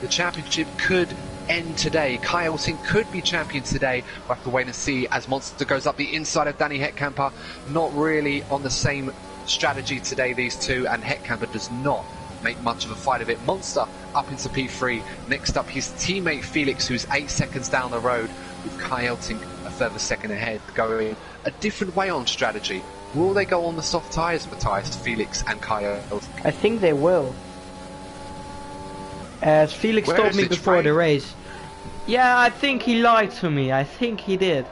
Speaker 2: The championship could end today. Kai Elsing could be champion today. We'll have to wait and see as Monster goes up the inside of Danny Hetkamper. Not really on the same strategy today, these two, and Hetkamper does not make much of a fight of it. Monster up into P3. Next up, his teammate Felix, who's 8 seconds down the road, with Kai Elsing a further second ahead, going a different way on strategy. Will they go on the soft tyres, Matthias, Felix and Kai Elsing?
Speaker 1: I think they will. As Felix told me before the race. Yeah, I think he lied to me. I think he did.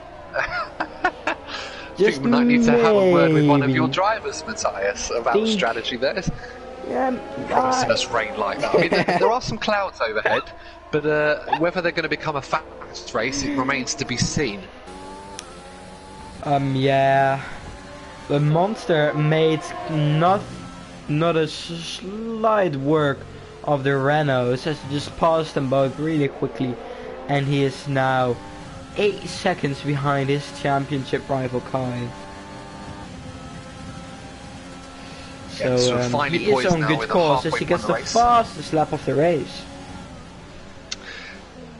Speaker 2: Just think we might need to have a word with one of your drivers, Matthias, about strategy there.
Speaker 1: Yeah,
Speaker 2: promising us rain like that. I mean, there are some clouds overhead, but whether they're going to become a fast race, it remains to be seen.
Speaker 1: Yeah. The Monster made not a slight work of the Renaults, as he just passed them both really quickly, and he is now 8 seconds behind his championship rival Kai. So he is on good course as he gets the fastest lap of the race.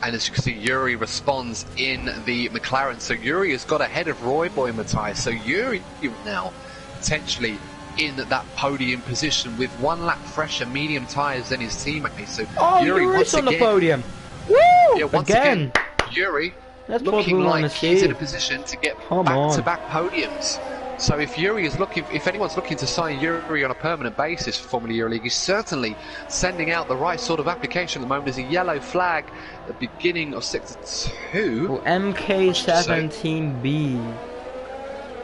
Speaker 2: And as you can see, Yuri responds in the McLaren. So Yuri has got ahead of Royboy Matthias. So Yuri now potentially in that podium position with 1 lap fresher medium tyres than his teammates. So
Speaker 1: Yuri's on the podium. Woo!
Speaker 2: Yeah, once again Yuri looking like he's in a position to get back-to-back podiums. So if anyone's looking to sign Yuri on a permanent basis for Formula Euroleague, he's certainly sending out the right sort of application at the moment. There's a yellow flag at the beginning of Sector 2.
Speaker 1: Oh, MK17B.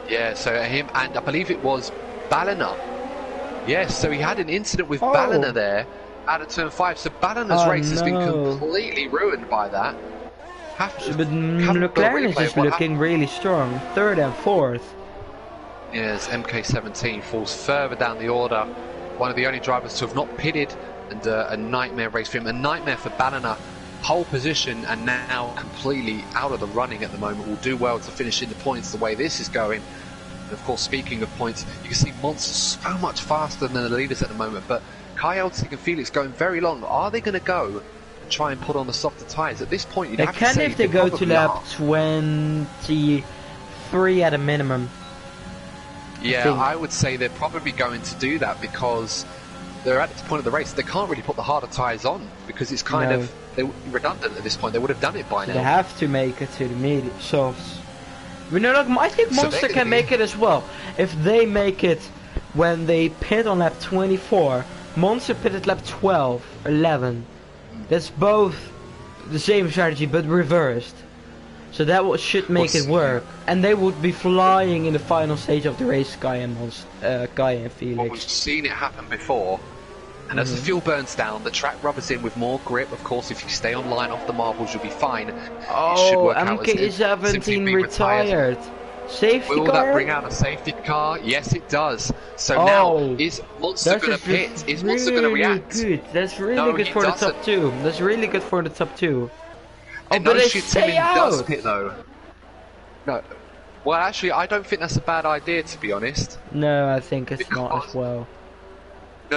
Speaker 2: Yeah, so him, and I believe it was Ballina. Yes, so he had an incident with Ballina there out of Turn 5. So Ballina's race has been completely ruined by that.
Speaker 1: But McLaren is just looking really strong. 3rd and 4th.
Speaker 2: Yes, MK17 falls further down the order. One of the only drivers to have not pitted, and a nightmare race for him. A nightmare for Ballina. Pole position and now completely out of the running at the moment. Will do well to finish in the points the way this is going. And of course, speaking of points, you can see Monster so much faster than the leaders at the moment. But Kai Elsing and Felix going very long. Are they going to go and try and put on the softer tyres? At this point, you'd have to say
Speaker 1: if they go to lap 23 at a minimum.
Speaker 2: Yeah, I would say they're probably going to do that because they're at this point of the race, they can't really put the harder tyres on because it's kind of redundant at this point. They would have done it by now.
Speaker 1: They have to make it to the medium softs. But no, look, I think Monster can make it as well. If they make it when they pit on lap 24, Monster pitted lap 12, 11. That's both the same strategy but reversed. So that should make it work. And they would be flying in the final stage of the race, Kai and Felix.
Speaker 2: Well, we've seen it happen before. And as the fuel burns down, the track rubbers in with more grip. Of course, if you stay on line off the marbles, you'll be fine.
Speaker 1: Oh, MK17 retired. Safety car?
Speaker 2: Will that bring out a safety car? Yes, it does. So now, is Monster going to pit? Is Monster going to react?
Speaker 1: Good. That's really good for the top 2. That's really good for the top 2.
Speaker 2: Oh, but they stay out! Does pit, though. No. Well, actually, I don't think that's a bad idea, to be honest.
Speaker 1: No, I think it's not as well.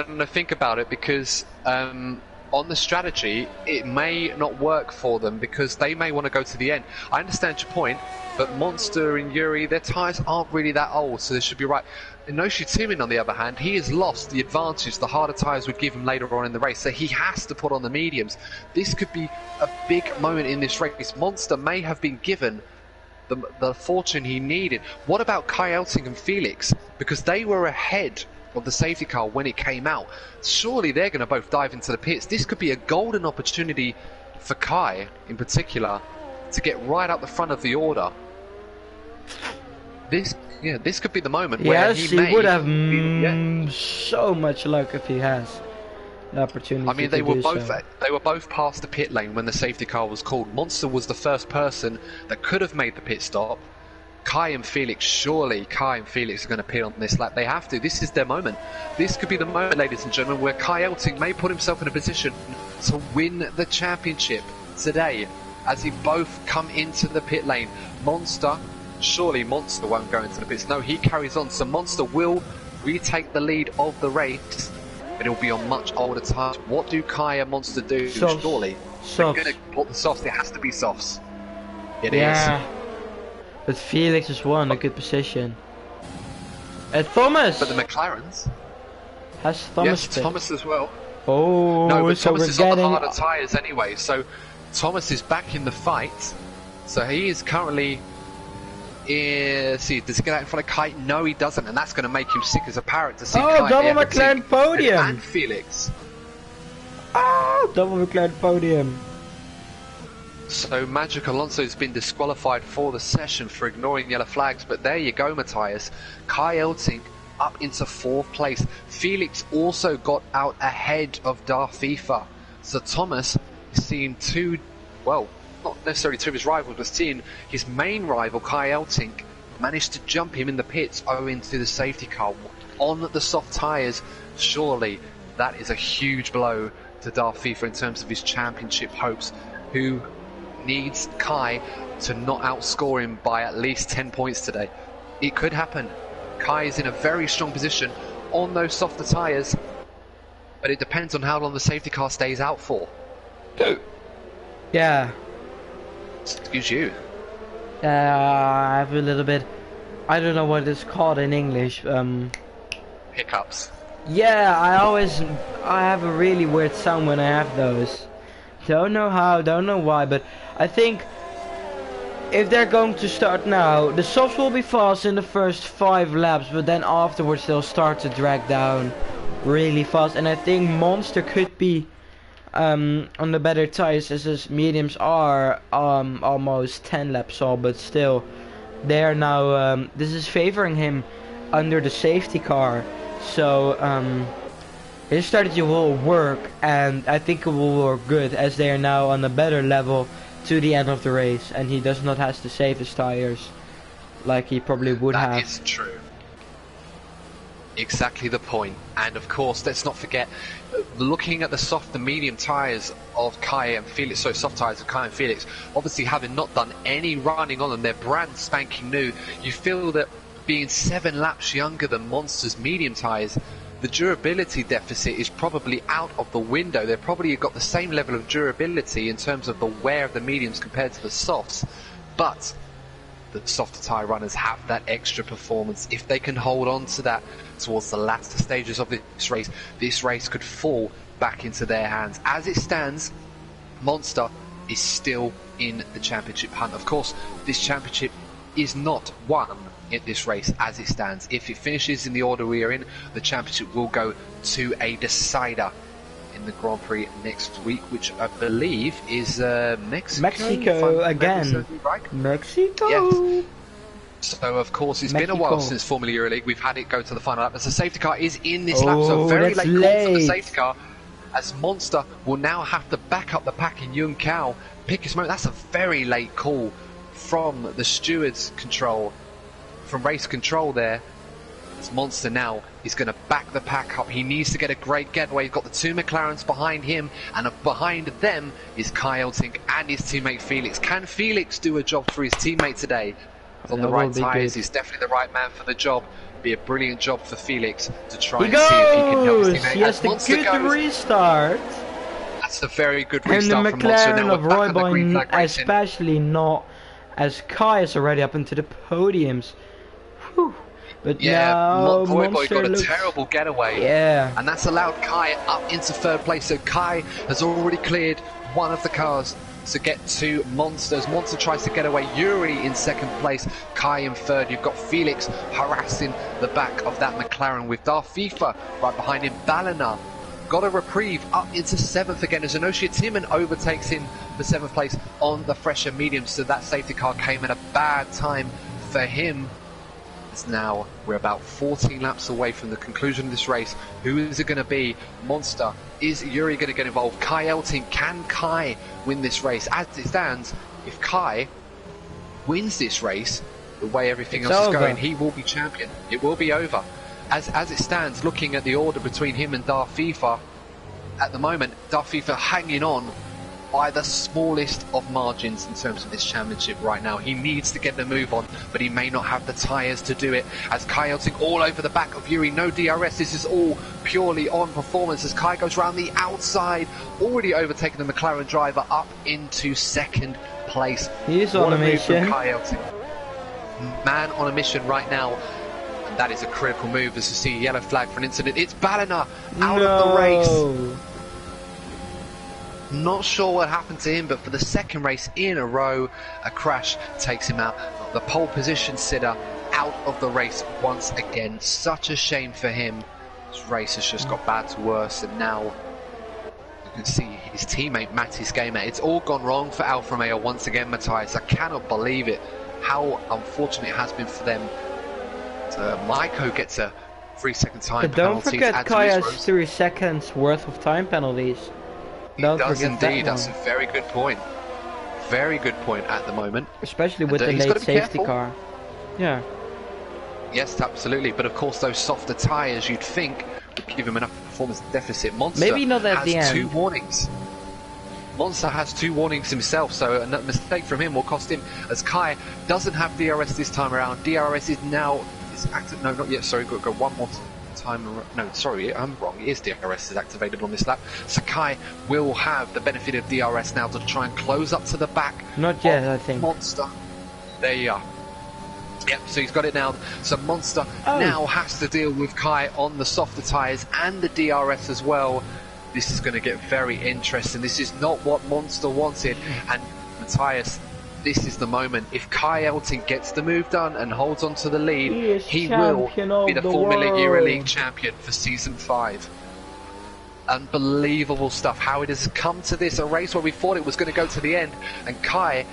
Speaker 2: No, think about it, because on the strategy, it may not work for them because they may want to go to the end. I understand your point, but Monster and Yuri, their tyres aren't really that old, so they should be right. Inoshi Timin, on the other hand, he has lost the advantage the harder tyres would give him later on in the race, so he has to put on the mediums. This could be a big moment in this race. Monster may have been given the fortune he needed. What about Kai Elting and Felix? Because they were ahead of the safety car when it came out. Surely they're going to both dive into the pits. This could be a golden opportunity for Kai in particular to get right up the front of the order. This could be the moment where he would have
Speaker 1: so much luck if he has the opportunity.
Speaker 2: I mean, they were both past the pit lane when the safety car was called. Monster was the first person that could have made the pit stop. Kai and Felix, surely Kai and Felix are going to pit on this lap. They have to. This is their moment. This could be the moment, ladies and gentlemen, where Kai Elting may put himself in a position to win the championship today as he both come into the pit lane. Monster, surely Monster won't go into the pits. No, he carries on. So Monster will retake the lead of the race, but it'll be on much older tyres. What do Kai and Monster do?
Speaker 1: Softs.
Speaker 2: Surely they're going to put the softs. It has to be softs. It is.
Speaker 1: But Felix has won a good position. Thomas!
Speaker 2: But the McLarens?
Speaker 1: Has Thomas
Speaker 2: Yes, Thomas as well.
Speaker 1: Oh,
Speaker 2: no, but
Speaker 1: so
Speaker 2: Thomas
Speaker 1: we're
Speaker 2: is
Speaker 1: getting...
Speaker 2: on the harder tyres anyway, so Thomas is back in the fight. So he is currently... does he get out in front of Kite? No, he doesn't, and that's going to make him sick as a parrot to see Kite
Speaker 1: double McLaren podium!
Speaker 2: And Felix.
Speaker 1: Oh, double McLaren podium.
Speaker 2: So Magic Alonso's been disqualified for the session for ignoring yellow flags, but there you go, Matthias. Kai Elting up into 4th place. Felix also got out ahead of Darfifa. So Thomas is seeing not necessarily two of his rivals, but seeing his main rival, Kai Elting, managed to jump him in the pits owing to the safety car on the soft tyres. Surely that is a huge blow to Darfifa in terms of his championship hopes, who needs Kai to not outscore him by at least 10 points today. It could happen. Kai is in a very strong position on those softer tyres, but it depends on how long the safety car stays out for.
Speaker 1: Yeah.
Speaker 2: Excuse you.
Speaker 1: I have a little bit... I don't know what it's called in English.
Speaker 2: Hiccups.
Speaker 1: Yeah, I have a really weird sound when I have those. Don't know how, don't know why, but I think if they're going to start now, the softs will be fast in the first 5 laps, but then afterwards they'll start to drag down really fast. And I think Monster could be on the better tires, as his mediums are almost 10 laps off, but still they are now this is favoring him under the safety car. So his strategy will work, and I think it will work good, as they are now on a better level to the end of the race, and he does not have to save his tires like he probably would have.
Speaker 2: That is true. Exactly the point. And of course, let's not forget, looking at the soft and medium tyres of Kai and Felix, soft tyres of Kai and Felix, obviously having not done any running on them, they're brand spanking new. You feel that being 7 laps younger than Monster's medium tyres, the durability deficit is probably out of the window. They've probably got the same level of durability in terms of the wear of the mediums compared to the softs. But the softer tyre runners have that extra performance. If they can hold on to that towards the latter stages of this race could fall back into their hands. As it stands, Monster is still in the championship hunt. Of course, this championship is not won in this race as it stands. If it finishes in the order we are in, the championship will go to a decider in the Grand Prix next week, which I believe is
Speaker 1: Mexico again.
Speaker 2: Right?
Speaker 1: Mexico.
Speaker 2: Yes. So of course it's been a while since Formula Euroleague. We've had it go to the final lap. As the safety car is in this lap, so very late call for the safety car. As Monster will now have to back up the pack in Yun Cao, pick his moment. That's a very late call from the steward's control, from race control there. As Monster now is going to back the pack up. He needs to get a great getaway. He's got the two McLarens behind him, and behind them is Kai Elting and his teammate Felix. Can Felix do a job for his teammate today? On the right tyres, he's definitely the right man for the job. Be a brilliant job for Felix to try and see if he can help his teammate.
Speaker 1: He has a good restart.
Speaker 2: That's a very good restart
Speaker 1: from
Speaker 2: Monster.
Speaker 1: And the McLaren of Royboy, especially not as Kai is already up into the podiums. Whew. But
Speaker 2: yeah,
Speaker 1: now
Speaker 2: Royboy got a terrible getaway.
Speaker 1: Yeah.
Speaker 2: And that's allowed Kai up into third place. So Kai has already cleared one of the cars to get to Monster. As Monster tries to get away, Yuri in second place, Kai in third. You've got Felix harassing the back of that McLaren with Darth FIFA right behind him. Ballina got a reprieve up into seventh again as Enoshia Timon overtakes him for seventh place on the fresher medium. So that safety car came at a bad time for him. As now we're about 14 laps away from the conclusion of this race. Who is it going to be? Monster. Is Yuri going to get involved? Kai Elting. Can Kai win this race? As it stands, if Kai wins this race, the way everything else is going, he will be champion. It will be over. As it stands, looking at the order between him and Darth FIFA, at the moment, Darth FIFA hanging on by the smallest of margins in terms of this championship right now. He needs to get the move on, but he may not have the tyres to do it. As Kai Elting all over the back of Yuri, no DRS, this is all purely on performance as Kai goes around the outside, already overtaking the McLaren driver up into second place.
Speaker 1: He's on a mission.
Speaker 2: Kai Elting. Man on a mission right now. And that is a critical move as you see a yellow flag for an incident. It's Ballina out of the race. Not sure what happened to him, but for the second race in a row, a crash takes him out. The pole position sitter out of the race once again. Such a shame for him. This race has just got bad to worse, and now you can see his teammate Mattis Gamer. It's all gone wrong for Alfa Romeo once again, Matthias. I cannot believe it. How unfortunate it has been for them. So Maiko gets a 3-second time
Speaker 1: but don't
Speaker 2: penalty.
Speaker 1: Forget Kai has 3 seconds worth of time penalties.
Speaker 2: He does indeed. That's a very good point. Very good point at the moment.
Speaker 1: Especially with the late safety car. Yeah.
Speaker 2: Yes, absolutely. But of course, those softer tyres, you'd think, would give him enough performance deficit. Monster
Speaker 1: maybe not at the end.
Speaker 2: 2 warnings. Monster has 2 warnings himself, so a mistake from him will cost him. As Kai doesn't have DRS this time around. DRS is now active. No, not yet. Sorry, got to go one more time. No, sorry, I'm wrong. It is DRS is activated on this lap. Sakai will have the benefit of DRS now to try and close up to the back.
Speaker 1: Not yet, I think.
Speaker 2: Monster. There you are. Yep, so he's got it now. So Monster now has to deal with Kai on the softer tyres and the DRS as well. This is going to get very interesting. This is not what Monster wanted. And Matthias, this is the moment. If Kai Elting gets the move done and holds on to the lead, he will be the Formula Euroleague champion for Season 5. Unbelievable stuff. How it has come to this, a race where we thought it was going to go to the end, and Kai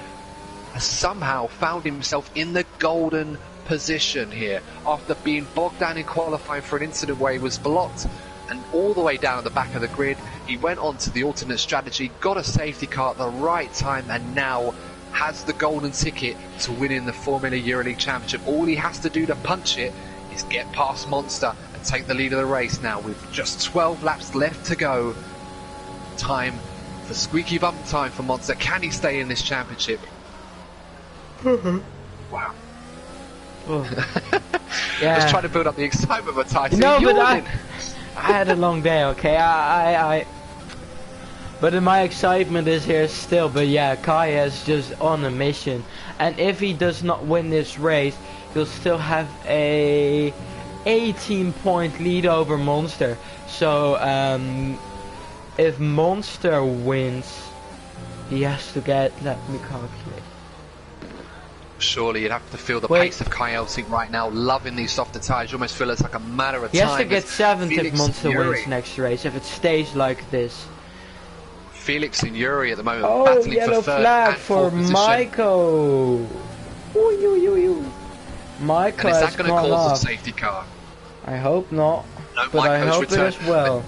Speaker 2: has somehow found himself in the golden position here after being bogged down in qualifying for an incident where he was blocked and all the way down at the back of the grid. He went on to the alternate strategy, got a safety car at the right time, and now has the golden ticket to winning the Formula Euroleague Championship. All he has to do to punch it is get past Monster and take the lead of the race now with just 12 laps left to go. Time for squeaky bum time for Monster. Can he stay in this championship? Wow.
Speaker 1: Yeah.
Speaker 2: Just trying to build up the excitement of a title.
Speaker 1: No, but I had a long day, okay? But my excitement is here still. But yeah, Kai is just on a mission, and if he does not win this race, he'll still have a 18-point lead over Monster. So if Monster wins, he has to get. Let me calculate.
Speaker 2: Surely you'd have to feel the pace of Kai Elting right now, loving these softer tyres. You almost feel it's like a matter of time.
Speaker 1: He has to get 7th if Monster
Speaker 2: Yuri
Speaker 1: wins next race, if it stays like this.
Speaker 2: Felix and Yuri at the moment
Speaker 1: Oh,
Speaker 2: battling
Speaker 1: yellow
Speaker 2: for third
Speaker 1: flag
Speaker 2: and
Speaker 1: for
Speaker 2: fourth position.
Speaker 1: Michael. Michael
Speaker 2: And is
Speaker 1: has
Speaker 2: that going to
Speaker 1: gone
Speaker 2: cause
Speaker 1: off.
Speaker 2: a safety car?
Speaker 1: I hope not,
Speaker 2: No,
Speaker 1: but I
Speaker 2: Michael's
Speaker 1: hope
Speaker 2: returned.
Speaker 1: it as well.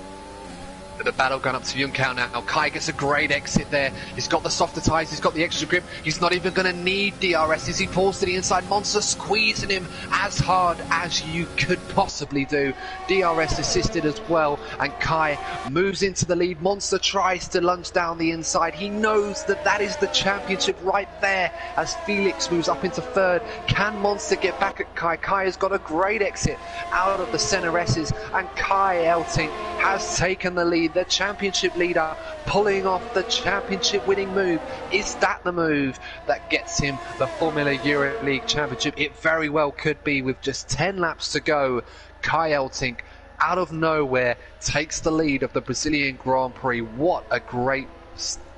Speaker 2: The battle going up to Junkau now. Kai gets a great exit there. He's got the softer tyres, he's got the extra grip. He's not even going to need DRS as he pulls to the inside. Monster squeezing him as hard as you could possibly do. DRS assisted as well, and Kai moves into the lead. Monster tries to lunge down the inside. He knows that that is the championship right there as Felix moves up into third. Can Monster get back at Kai? Kai has got a great exit out of the center S's, and Kai Elting has taken the lead. The championship leader pulling off the championship winning move. Is that the move that gets him the Formula Euro League Championship? It very well could be, with just 10 laps to go. Kai Elting out of nowhere takes the lead of the Brazilian Grand Prix. What a great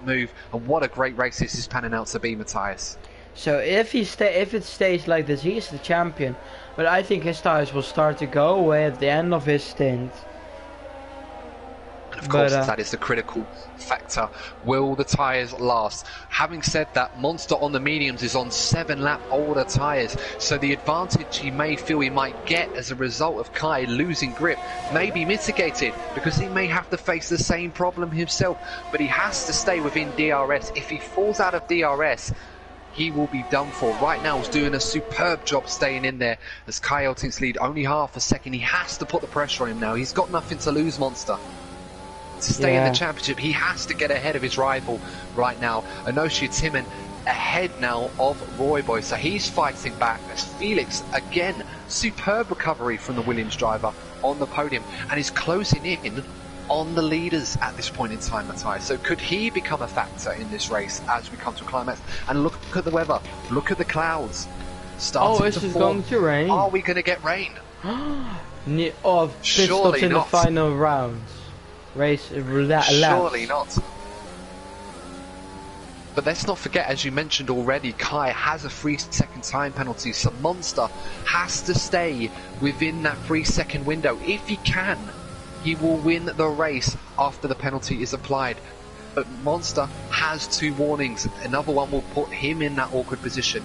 Speaker 2: move, and what a great race this is panning out to be, Matthias.
Speaker 1: So if it stays like this, he's the champion. But I think his tires will start to go away at the end of his stint.
Speaker 2: And of course, that is the critical factor. Will the tyres last? Having said that, Monster on the mediums is on 7-lap older tyres, so the advantage he may feel he might get as a result of Kai losing grip may be mitigated, because he may have to face the same problem himself. But he has to stay within DRS. If he falls out of DRS, he will be done for. Right now he's doing a superb job staying in there as Kai Elting's lead only half a second. He has to put the pressure on him now. He's got nothing to lose, Monster. To stay in the championship, he has to get ahead of his rival right now. Enoshia Timon ahead now of Roy Boy, so he's fighting back as Felix, again, superb recovery from the Williams driver on the podium, and is closing in on the leaders at this point in time, Matthias. So could he become a factor in this race as we come to a climax? And look at the weather, look at the clouds starting
Speaker 1: it's
Speaker 2: to
Speaker 1: just
Speaker 2: form.
Speaker 1: going to rain.
Speaker 2: Are we going to get rain?
Speaker 1: Pit stops in the final rounds.
Speaker 2: Surely not. But let's not forget, as you mentioned already, Kai has a 3-second time penalty, so Monster has to stay within that 3-second window. If he can, he will win the race after the penalty is applied. But Monster has 2 warnings. Another one will put him in that awkward position.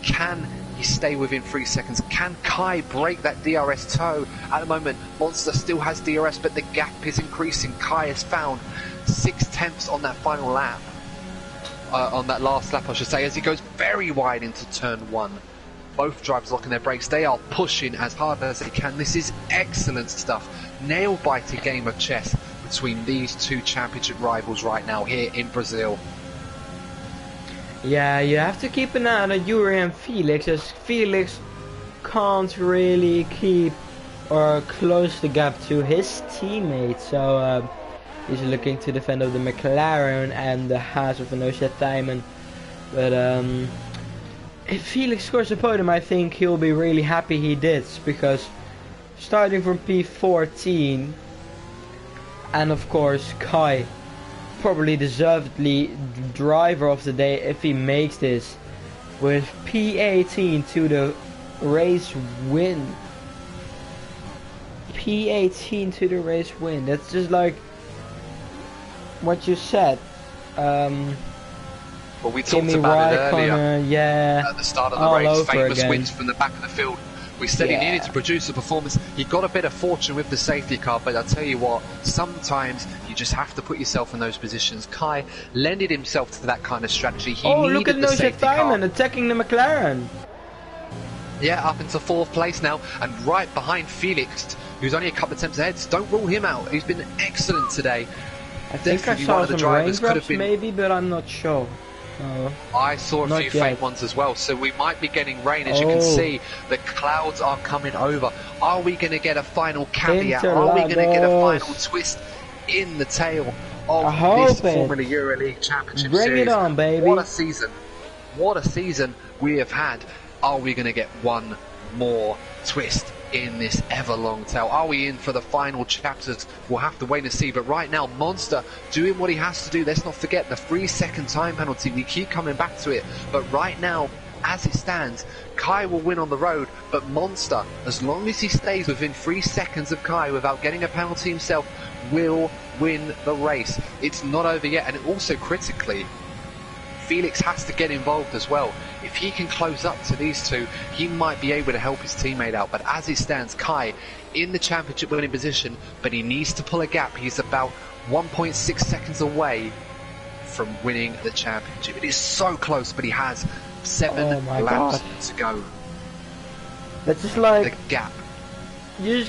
Speaker 2: Can he stay within 3 seconds? Can Kai break that DRS toe? At the moment, Monster still has DRS, but the gap is increasing. Kai has found 6/10 on that final lap. On that last lap, I should say, as he goes very wide into turn 1. Both drivers locking their brakes. They are pushing as hard as they can. This is excellent stuff. Nail-biting game of chess between these 2 championship rivals right now here in Brazil.
Speaker 1: Yeah, you have to keep an eye on Yuri and Felix, as Felix can't really keep or close the gap to his teammates. So he's looking to defend of the McLaren and the Haas of Enoshia Timon. But if Felix scores a podium, I think he'll be really happy he did, because starting from P14, and of course Kai, probably deservedly driver of the day if he makes this, with P18 to the race win. P18 to the race win. That's just like what you said.
Speaker 2: Well, we talked about it earlier. At the start of the race, famous wins from the back of the field. We said he needed to produce a performance. He got a bit of fortune with the safety car, but I'll tell you what, sometimes you just have to put yourself in those positions. Kai lended himself to that kind of strategy. He needed
Speaker 1: look at
Speaker 2: the safety car.
Speaker 1: attacking the McLaren.
Speaker 2: Yeah, up into 4th place now, and right behind Felix, who's only a couple of attempts ahead. So don't rule him out. He's been excellent today.
Speaker 1: I think I saw some raindrops maybe, but I'm not sure.
Speaker 2: I saw a few faint ones as well, so we might be getting rain. As you can see, the clouds are coming over. Are we going to get a final caveat? Are we going to get a final twist in the tail of
Speaker 1: I hope
Speaker 2: this
Speaker 1: it.
Speaker 2: Formula Euroleague Championship
Speaker 1: Bring
Speaker 2: Series.
Speaker 1: it on, baby.
Speaker 2: What a season. What a season we have had. Are we going to get one more twist in this ever-long tale? Are we in for the final chapters? We'll have to wait and see. But right now, Monster doing what he has to do. Let's not forget the 3-second time penalty. We keep coming back to it. But right now, as it stands, Kai will win on the road, but Monster, as long as he stays within 3 seconds of Kai without getting a penalty himself, will win the race. It's not over yet, and also critically, Felix has to get involved as well. If he can close up to these two, he might be able to help his teammate out. But as it stands, Kai in the championship winning position, but he needs to pull a gap. He's about 1.6 seconds away from winning the championship. It is so close, but he has 7 laps to go.
Speaker 1: That's just like
Speaker 2: the gap.
Speaker 1: You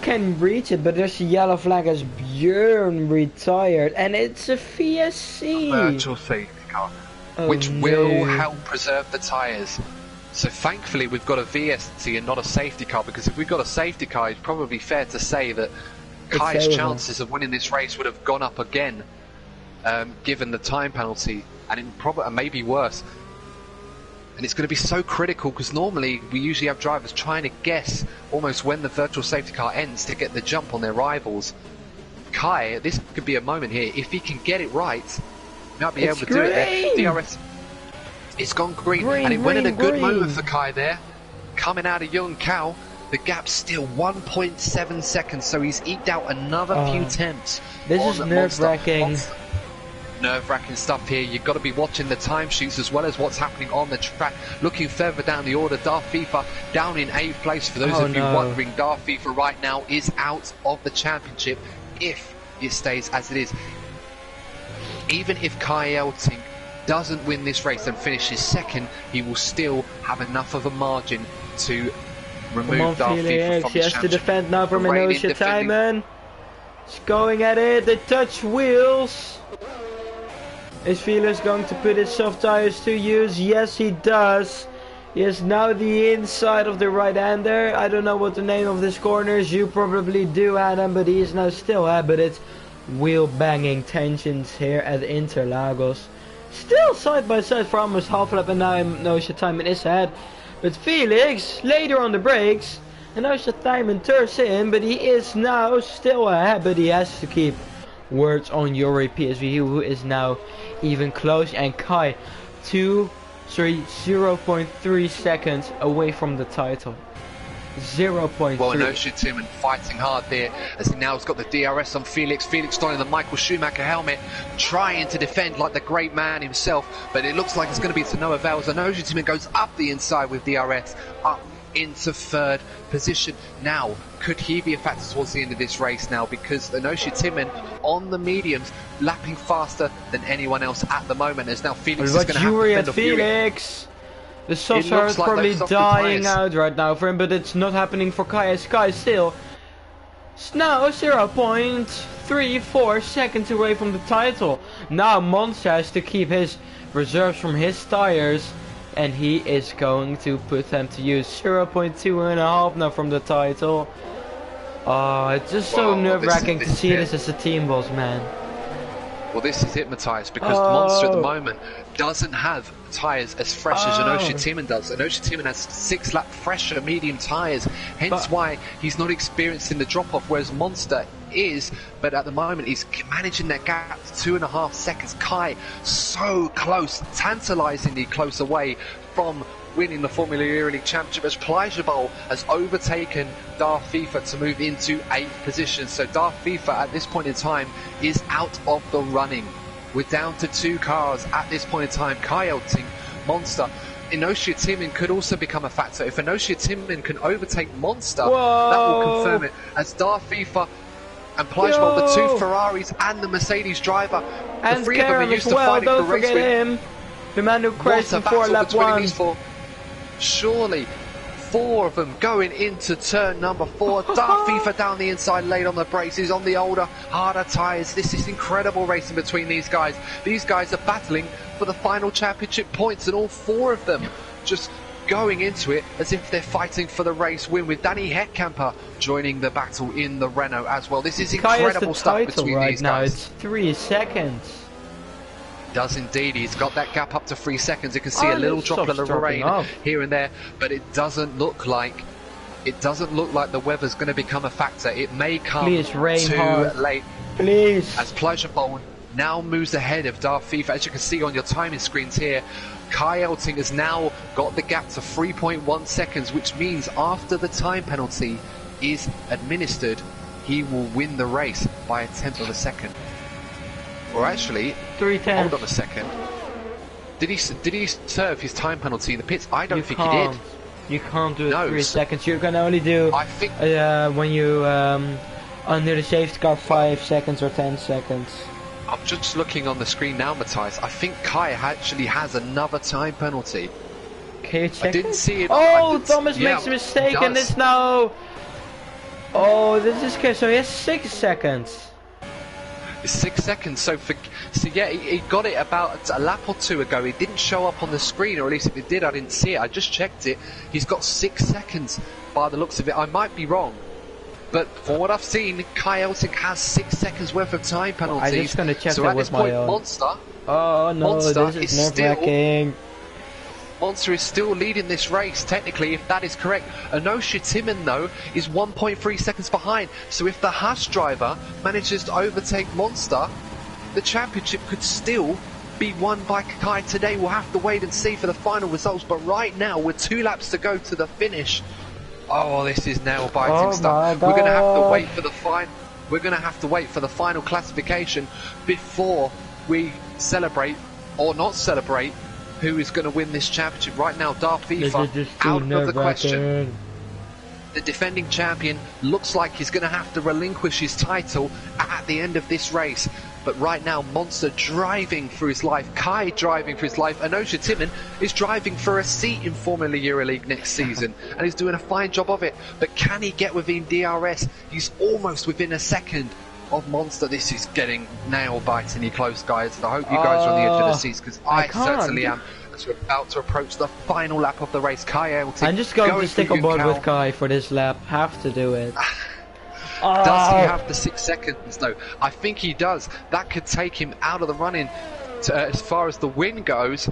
Speaker 1: can reach it, but there's a yellow flag as Björn retired, and it's a VSC.
Speaker 2: Virtual safety car, which will help preserve the tyres. So thankfully we've got a VSC and not a safety car, because if we've got a safety car, it's probably fair to say that Kai's chances of winning this race would have gone up again, given the time penalty, and it probably maybe worse. And it's going to be so critical, because normally we usually have drivers trying to guess almost when the virtual safety car ends to get the jump on their rivals. Kai, this could be a moment here. If he can get it right, he might be able to do it. DRS, it's gone green, and it went in a good moment for Kai there. Coming out of Young Cow, the gap's still 1.7 seconds, so he's eked out another few tenths.
Speaker 1: This is nerve-wracking.
Speaker 2: Nerve-wracking stuff here. You've got to be watching the timesheets as well as what's happening on the track. Looking further down the order, Darth FIFA down in 8th place. For those of you wondering, Darth FIFA right now is out of the championship if it stays as it is. Even if Kai Elting doesn't win this race and finishes second, he will still have enough of a margin to remove Darth FIFA from the championship.
Speaker 1: He has to defend now from Enosia Timon. He's going at it. They touch wheels. Is Felix going to put his soft tires to use? Yes, he does. He is now the inside of the right-hander. I don't know what the name of this corner is. You probably do, Adam, but he is now still but it's wheel banging tensions here at Interlagos. Still side by side for almost half a lap, and now Enosia Timon is ahead. But Felix, later on the brakes, Enosia Timon turns in, but he is now still ahead, but he has to keep words on Yuri PSV, who is now even close, and Kai 0.3 seconds away from the title. 0.3.
Speaker 2: Well, Enosia Timon fighting hard there as he now has got the DRS on Felix. Felix donning the Michael Schumacher helmet, trying to defend like the great man himself, but it looks like it's going to be to no avail. Enosia Timon goes up the inside with DRS, up into 3rd position. Now, could he be a factor towards the end of this race now, because Enosia Timon on the mediums lapping faster than anyone else at the moment, as now Felix is going to have to defend off
Speaker 1: Felix. The softs are probably dying out right now for him, but it's not happening for Kai, as Kai still now 0.34 seconds away from the title. Now Monster has to keep his reserves from his tires, and he is going to put them to use. 0.2.5 now from the title. It's just so nerve-wracking to see this as a team boss, man.
Speaker 2: Well, this is it, Matthias, because Monster at the moment doesn't have tyres as fresh as Enosia Timon does. Enosia Timon has 6-lap fresher medium tyres, hence why he's not experiencing the drop-off, whereas Monster is, but at the moment he's managing that gap to 2.5 seconds. Kai so close, tantalisingly close away from winning the Formula Euroleague Championship, as Plajabol has overtaken Darth FIFA to move into 8th position. So Darth FIFA at this point in time is out of the running. We're down to 2 cars at this point in time. Kai Elting, Monster. Enosia Timon could also become a factor. If Enosia Timon can overtake Monster, that will confirm it, as Darth FIFA and Plajabol, the 2 Ferraris and the Mercedes driver,
Speaker 1: and
Speaker 2: the 3 of them are used to fighting for race win.
Speaker 1: The man who crashed before lap 1.
Speaker 2: Surely 4 of them going into turn number 4. Darth FIFA down the inside, late on the brakes. He's on the older, harder tyres. This is incredible racing between these guys. These guys are battling for the final championship points, and all 4 of them just going into it as if they're fighting for the race win, with Danny Heckkamper joining the battle in the Renault as well. This is incredible stuff between
Speaker 1: right
Speaker 2: these
Speaker 1: now.
Speaker 2: guys.
Speaker 1: It's 3 seconds.
Speaker 2: Does indeed. He's got that gap up to 3 seconds. You can see a little droplet of rain here and there, but it doesn't look like the weather's going to become a factor. It may come too late.
Speaker 1: Please.
Speaker 2: As Pleasure Bowl now moves ahead of Darth FIFA, as you can see on your timing screens here, Kai Elting has now got the gap to 3.1 seconds, which means after the time penalty is administered, he will win the race by a tenth of a second. Or actually,
Speaker 1: 3:10.
Speaker 2: Hold on a second. Did he serve his time penalty in the pits? I don't think he did.
Speaker 1: You can't do it 3 seconds. You can only do when you under the safety car 5 seconds or 10 seconds.
Speaker 2: I'm just looking on the screen now, Matthias. I think Kai actually has another time penalty.
Speaker 1: Can you check
Speaker 2: I didn't see it.
Speaker 1: Oh, Thomas makes a mistake and it's now... Oh, this is good. So he has 6 seconds.
Speaker 2: 6 seconds. So yeah, he got it about a lap or two ago. It didn't show up on the screen, or at least if it did, I didn't see it. I just checked it. He's got 6 seconds by the looks of it. I might be wrong, but from what I've seen, Kai Elting has 6 seconds worth of time penalties.
Speaker 1: I'm just gonna check
Speaker 2: so
Speaker 1: that
Speaker 2: at
Speaker 1: with
Speaker 2: this point,
Speaker 1: my own.
Speaker 2: Monster.
Speaker 1: Oh no,
Speaker 2: Monster
Speaker 1: this is nerve-wracking.
Speaker 2: Monster is still leading this race, technically, if that is correct. Anosha Timon, though, is 1.3 seconds behind. So if the Haas driver manages to overtake Monster, the championship could still be won by Kai today. We'll have to wait and see for the final results. But right now, with 2 laps to go to the finish. Oh, this is nail-biting stuff. We're going to have to wait for the final. We're going to have to wait for the final classification before we celebrate or not celebrate who is going to win this championship. Right now, Darth FIFA out of the question. The defending champion looks like he's going to have to relinquish his title at the end of this race. But right now, Monster driving for his life, Kai driving for his life, Anosha Timon is driving for a seat in Formula EuroLeague next season, and he's doing a fine job of it. But can he get within DRS? He's almost within a second of Monster. This is getting nail-bitingly close, guys. I hope you guys are on the edge of the seats, because I certainly am. As we're about to approach the final lap of the race, Kai Elting.
Speaker 1: I'm just going to stick on board with Kai for this lap. Have to do it.
Speaker 2: Does he have the 6 seconds though? I think he does. That could take him out of the running to, as far as the win goes,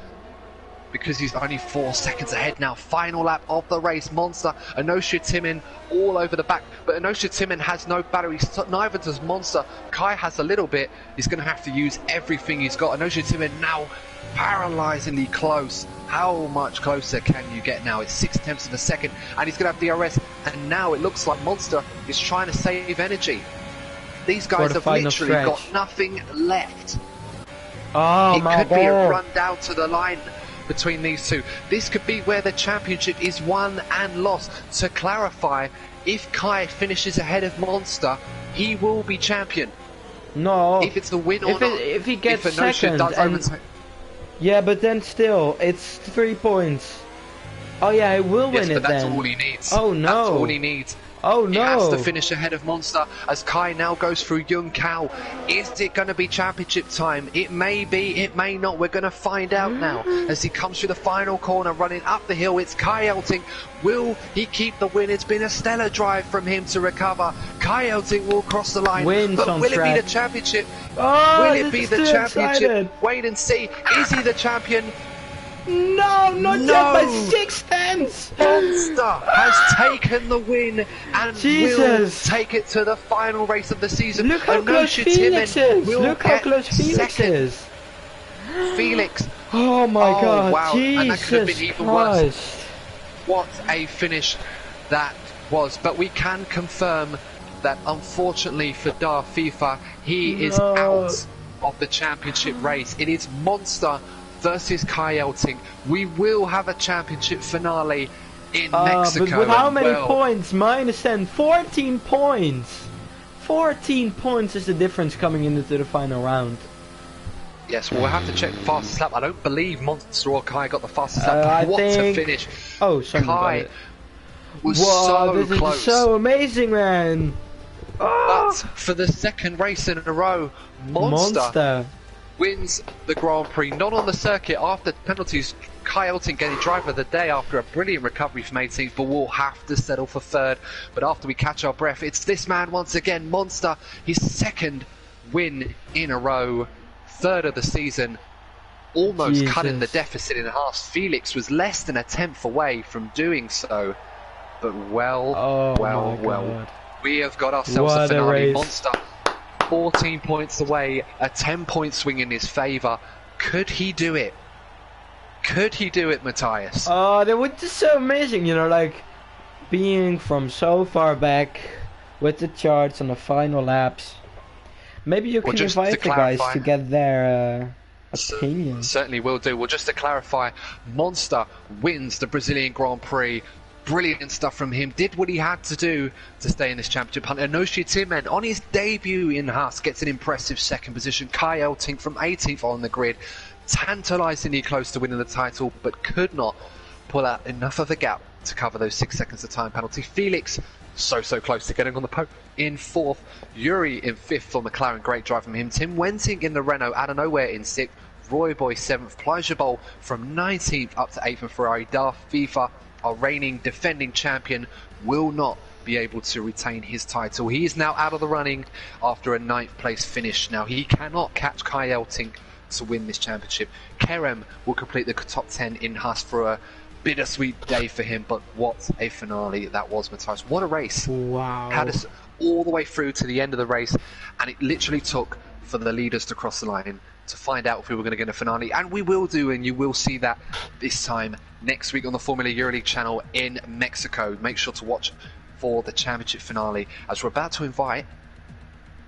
Speaker 2: because he's only 4 seconds ahead now. Final lap of the race. Monster, Anosha Timon all over the back, but Anosha Timon has no battery, neither does Monster. Kai has a little bit. He's going to have to use everything he's got. Anosha Timon now paralyzingly close. How much closer can you get now? It's 6/10 of a second, and he's going to have DRS, and now it looks like Monster is trying to save energy. These guys have literally got nothing left.
Speaker 1: Oh my God.
Speaker 2: It could be a run down to the line between these two. This could be where the championship is won and lost. To clarify, if Kai finishes ahead of Monster, he will be champion.
Speaker 1: No.
Speaker 2: If it's the win or not.
Speaker 1: If he gets
Speaker 2: if
Speaker 1: second, yeah, but then still, it's 3 points. Oh yeah, he will win it then.
Speaker 2: That's all he needs.
Speaker 1: Oh no.
Speaker 2: That's all he needs.
Speaker 1: Oh no.
Speaker 2: He has to finish ahead of Monster as Kai now goes through Young Cow. Is it going to be championship time? It may be, it may not. We're going to find out now as he comes through the final corner running up the hill. It's Kai Elting. Will he keep the win? It's been a stellar drive from him to recover. Kai Elting will cross the line. But will it be the championship?
Speaker 1: Oh,
Speaker 2: will it be the championship?
Speaker 1: Excited.
Speaker 2: Wait and see. Is he the champion?
Speaker 1: No, not yet by 6/10.
Speaker 2: Monster has taken the win and will take it to the final race of the season.
Speaker 1: Look how close Felix is. Look how close Felix is.
Speaker 2: Felix.
Speaker 1: Oh my God.
Speaker 2: Wow.
Speaker 1: Jesus
Speaker 2: and that could have been even
Speaker 1: Christ.
Speaker 2: worse. What a finish that was. But we can confirm that unfortunately for Darth FIFA, he is out of the championship race. It is Monster versus Kai Elting. We will have a championship finale in Mexico.
Speaker 1: But with how many points? -10. 14 points. 14 points is the difference coming into the final round.
Speaker 2: Yes, well, we'll have to check the fastest lap. I don't believe Monster or Kai got the fastest lap. What a finish.
Speaker 1: Oh,
Speaker 2: Kai was
Speaker 1: this
Speaker 2: close.
Speaker 1: Is so amazing, man.
Speaker 2: But for the second race in a row, Monster wins the Grand Prix, not on the circuit after penalties. Kai Elting getting driver of the day after a brilliant recovery from 18th, but will have to settle for third. But after we catch our breath, it's this man once again, Monster, his second win in a row, third of the season, almost cutting the deficit in half. Felix was less than a tenth away from doing so, but well, we have got ourselves a finale. Monster 14 points away, a 10-point swing in his favour. Could he do it? Could he do it, Matthias?
Speaker 1: Oh, that was just so amazing, you know, like being from so far back with the charts on the final laps. Maybe you can invite the guys to get their opinion.
Speaker 2: Certainly will do. Well, just to clarify, Monster wins the Brazilian Grand Prix. Brilliant stuff from him. Did what he had to do to stay in this championship hunt. Enoshi Timen, on his debut in Haas, gets an impressive second position. Kai Elting from 18th on the grid, tantalisingly close to winning the title, but could not pull out enough of a gap to cover those 6 seconds of time penalty. Felix, so close to getting on the podium in 4th. Yuri in 5th for McLaren, great drive from him. Tim Wenting in the Renault, out of nowhere in 6th. Roy Boy 7th. Plajabol from 19th up to 8th in Ferrari. Darth FIFA, our reigning defending champion, will not be able to retain his title. He is now out of the running after a 9th place finish. Now he cannot catch Kai Elting to win this championship. Kerem will complete the top 10 in Haas for a bittersweet day for him, but what a finale that was, Matthias. What a race.
Speaker 1: Wow.
Speaker 2: Had us all the way through to the end of the race, and it literally took for the leaders to cross the line to find out if we were going to get a finale, and we will do, and you will see that this time next week on the Formula EuroLeague channel in Mexico. Make sure to watch for the championship finale, as we're about to invite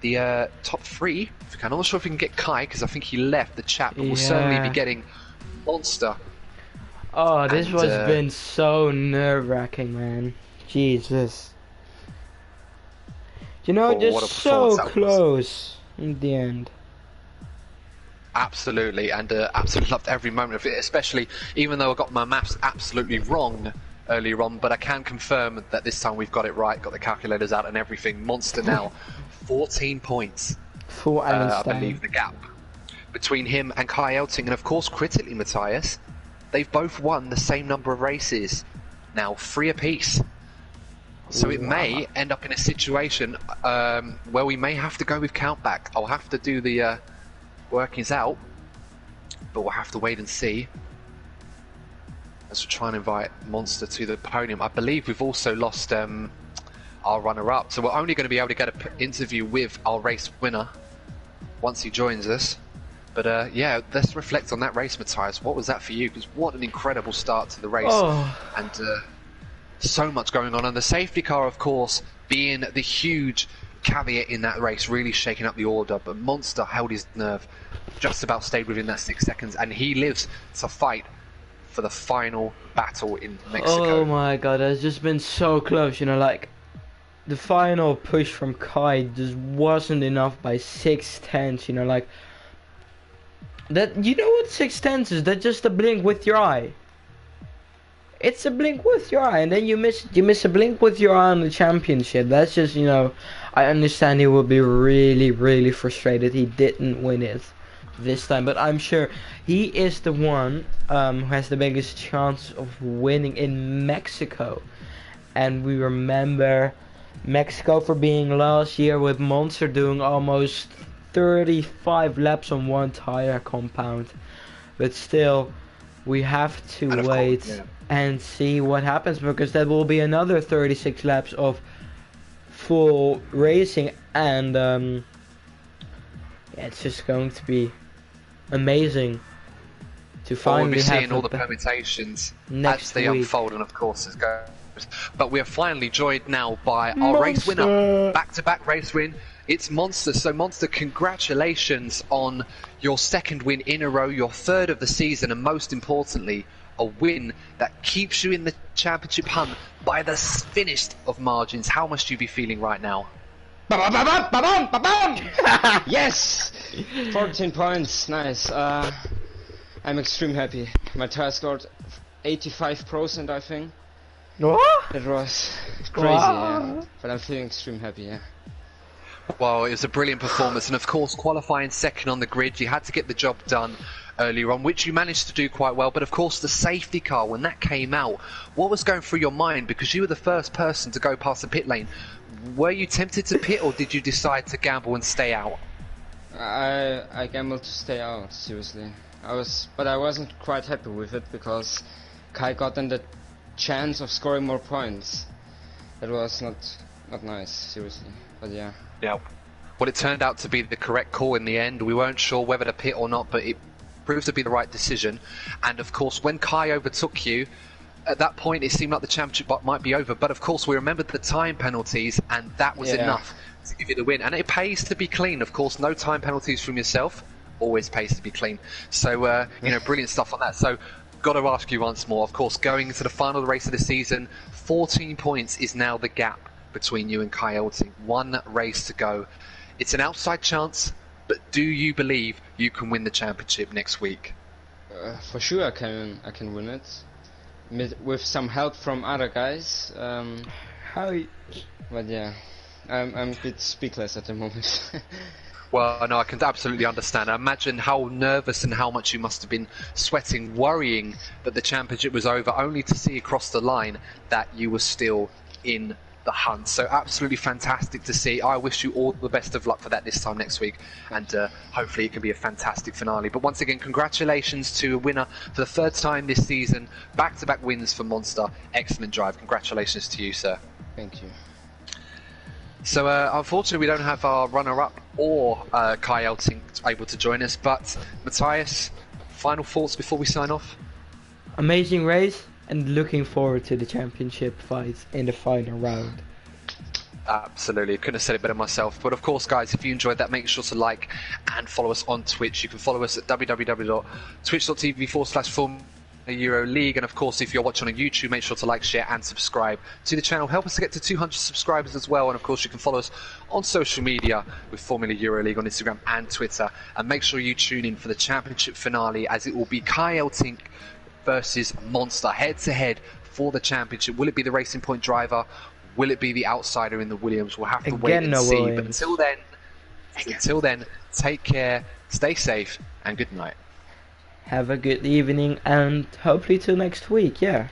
Speaker 2: the top 3. I'm not sure if we can get Kai, because I think he left the chat, but we'll certainly be getting Monster.
Speaker 1: Oh, this has been so nerve-wracking, man. Jesus. You know, just so close in the end.
Speaker 2: Absolutely, and absolutely loved every moment of it, especially even though I got my maths absolutely wrong earlier on, but I can confirm that this time we've got it right, got the calculators out and everything. Monster now 14 points, I believe, the gap between him and Kai Elting, and of course critically, Matthias, they've both won the same number of races, now 3 apiece. So it may end up in a situation where we may have to go with countback. I'll have to do the workings out, but we'll have to wait and see as we try and invite Monster to the podium. I believe we've also lost our runner-up, so we're only going to be able to get an interview with our race winner once he joins us. But yeah, let's reflect on that race, Matthias. What was that for you? Because what an incredible start to the race, and so much going on. And the safety car, of course, being the huge caveat in that race, really shaking up the order. But Monster held his nerve, just about stayed within that 6 seconds, and he lives to fight for the final battle in Mexico.
Speaker 1: Oh my god, it's just been so close, you know, like the final push from Kai just wasn't enough by 6/10, you know, like that. You know what 6/10 is? That's just a blink with your eye. It's a blink with your eye, and then you miss a blink with your eye on the championship. That's just, you know, I understand he will be really frustrated he didn't win it this time, but I'm sure he is the one who has the biggest chance of winning in Mexico. And we remember Mexico for being last year, with Monster doing almost 35 laps on one tire compound. But still, we have to wait and see what happens, because that will be another 36 laps of full racing, and yeah, it's just going to be amazing to finally
Speaker 2: we'll be seeing all the permutations as they unfold, and of course as goes. But we are finally joined now by our race winner, back-to-back race win. It's Monster. So Monster, congratulations on your 2nd win in a row, your 3rd of the season, and most importantly, a win that keeps you in the championship hunt by the thinnest of margins. How must you be feeling right now?
Speaker 3: Yes! 14 points, nice. I'm extremely happy. My tire scored 85%, I think.
Speaker 1: What?
Speaker 3: It was crazy, yeah. But I'm feeling extremely happy, yeah.
Speaker 2: Well, it was a brilliant performance, and of course, qualifying second on the grid, you had to get the job done earlier on, which you managed to do quite well. But of course, the safety car, when that came out, what was going through your mind? Because you were the first person to go past the pit lane. Were you tempted to pit, or did you decide to gamble and stay out?
Speaker 3: I gambled to stay out, seriously. But I wasn't quite happy with it because Kai got then the chance of scoring more points. That was not nice, seriously. But yeah.
Speaker 2: Yeah. Well, it turned out to be the correct call in the end. We weren't sure whether to pit or not, but it proved to be the right decision. And of course, when Kai overtook you, at that point it seemed like the championship might be over. But of course, we remembered the time penalties, and that was enough to give you the win. And it pays to be clean, of course. No time penalties from yourself. Always pays to be clean. So, brilliant stuff on that. So, got to ask you once more, of course, going into the final race of the season, 14 points is now the gap between you and Kai Elting. One race to go. It's an outside chance, but do you believe you can win the championship next week?
Speaker 3: For sure I can win it. With some help from other guys. But yeah, I'm a bit speechless at the moment.
Speaker 2: Well, no, I can absolutely understand. I imagine how nervous and how much you must have been sweating, worrying that the championship was over, only to see across the line that you were still in the hunt. So absolutely fantastic to see. I wish you all the best of luck for that this time next week, and hopefully it can be a fantastic finale. But once again, congratulations to a winner for the third time this season. Back-to-back wins for Monster. Excellent drive. Congratulations to you, sir.
Speaker 3: Thank you.
Speaker 2: So unfortunately we don't have our runner-up or Kai Elting able to join us, but Matthias, final thoughts before we sign off?
Speaker 1: Amazing race, and looking forward to the championship fight in the final round.
Speaker 2: Absolutely, couldn't have said it better myself. But of course, guys, if you enjoyed that, make sure to like and follow us on Twitch. You can follow us at www.twitch.tv/Formula Euro League, and of course, if you're watching on YouTube, make sure to like, share and subscribe to the channel. Help us to get to 200 subscribers as well. And of course, you can follow us on social media with Formula Euro League on Instagram and Twitter, and make sure you tune in for the championship finale, as it will be Kai Elting versus Monster head to head for the championship. Will it be the Racing Point driver? Will it be the outsider in the Williams? We'll have to wait and see. But until then, take care, stay safe, and good night.
Speaker 1: Have a good evening, and hopefully till next week, yeah.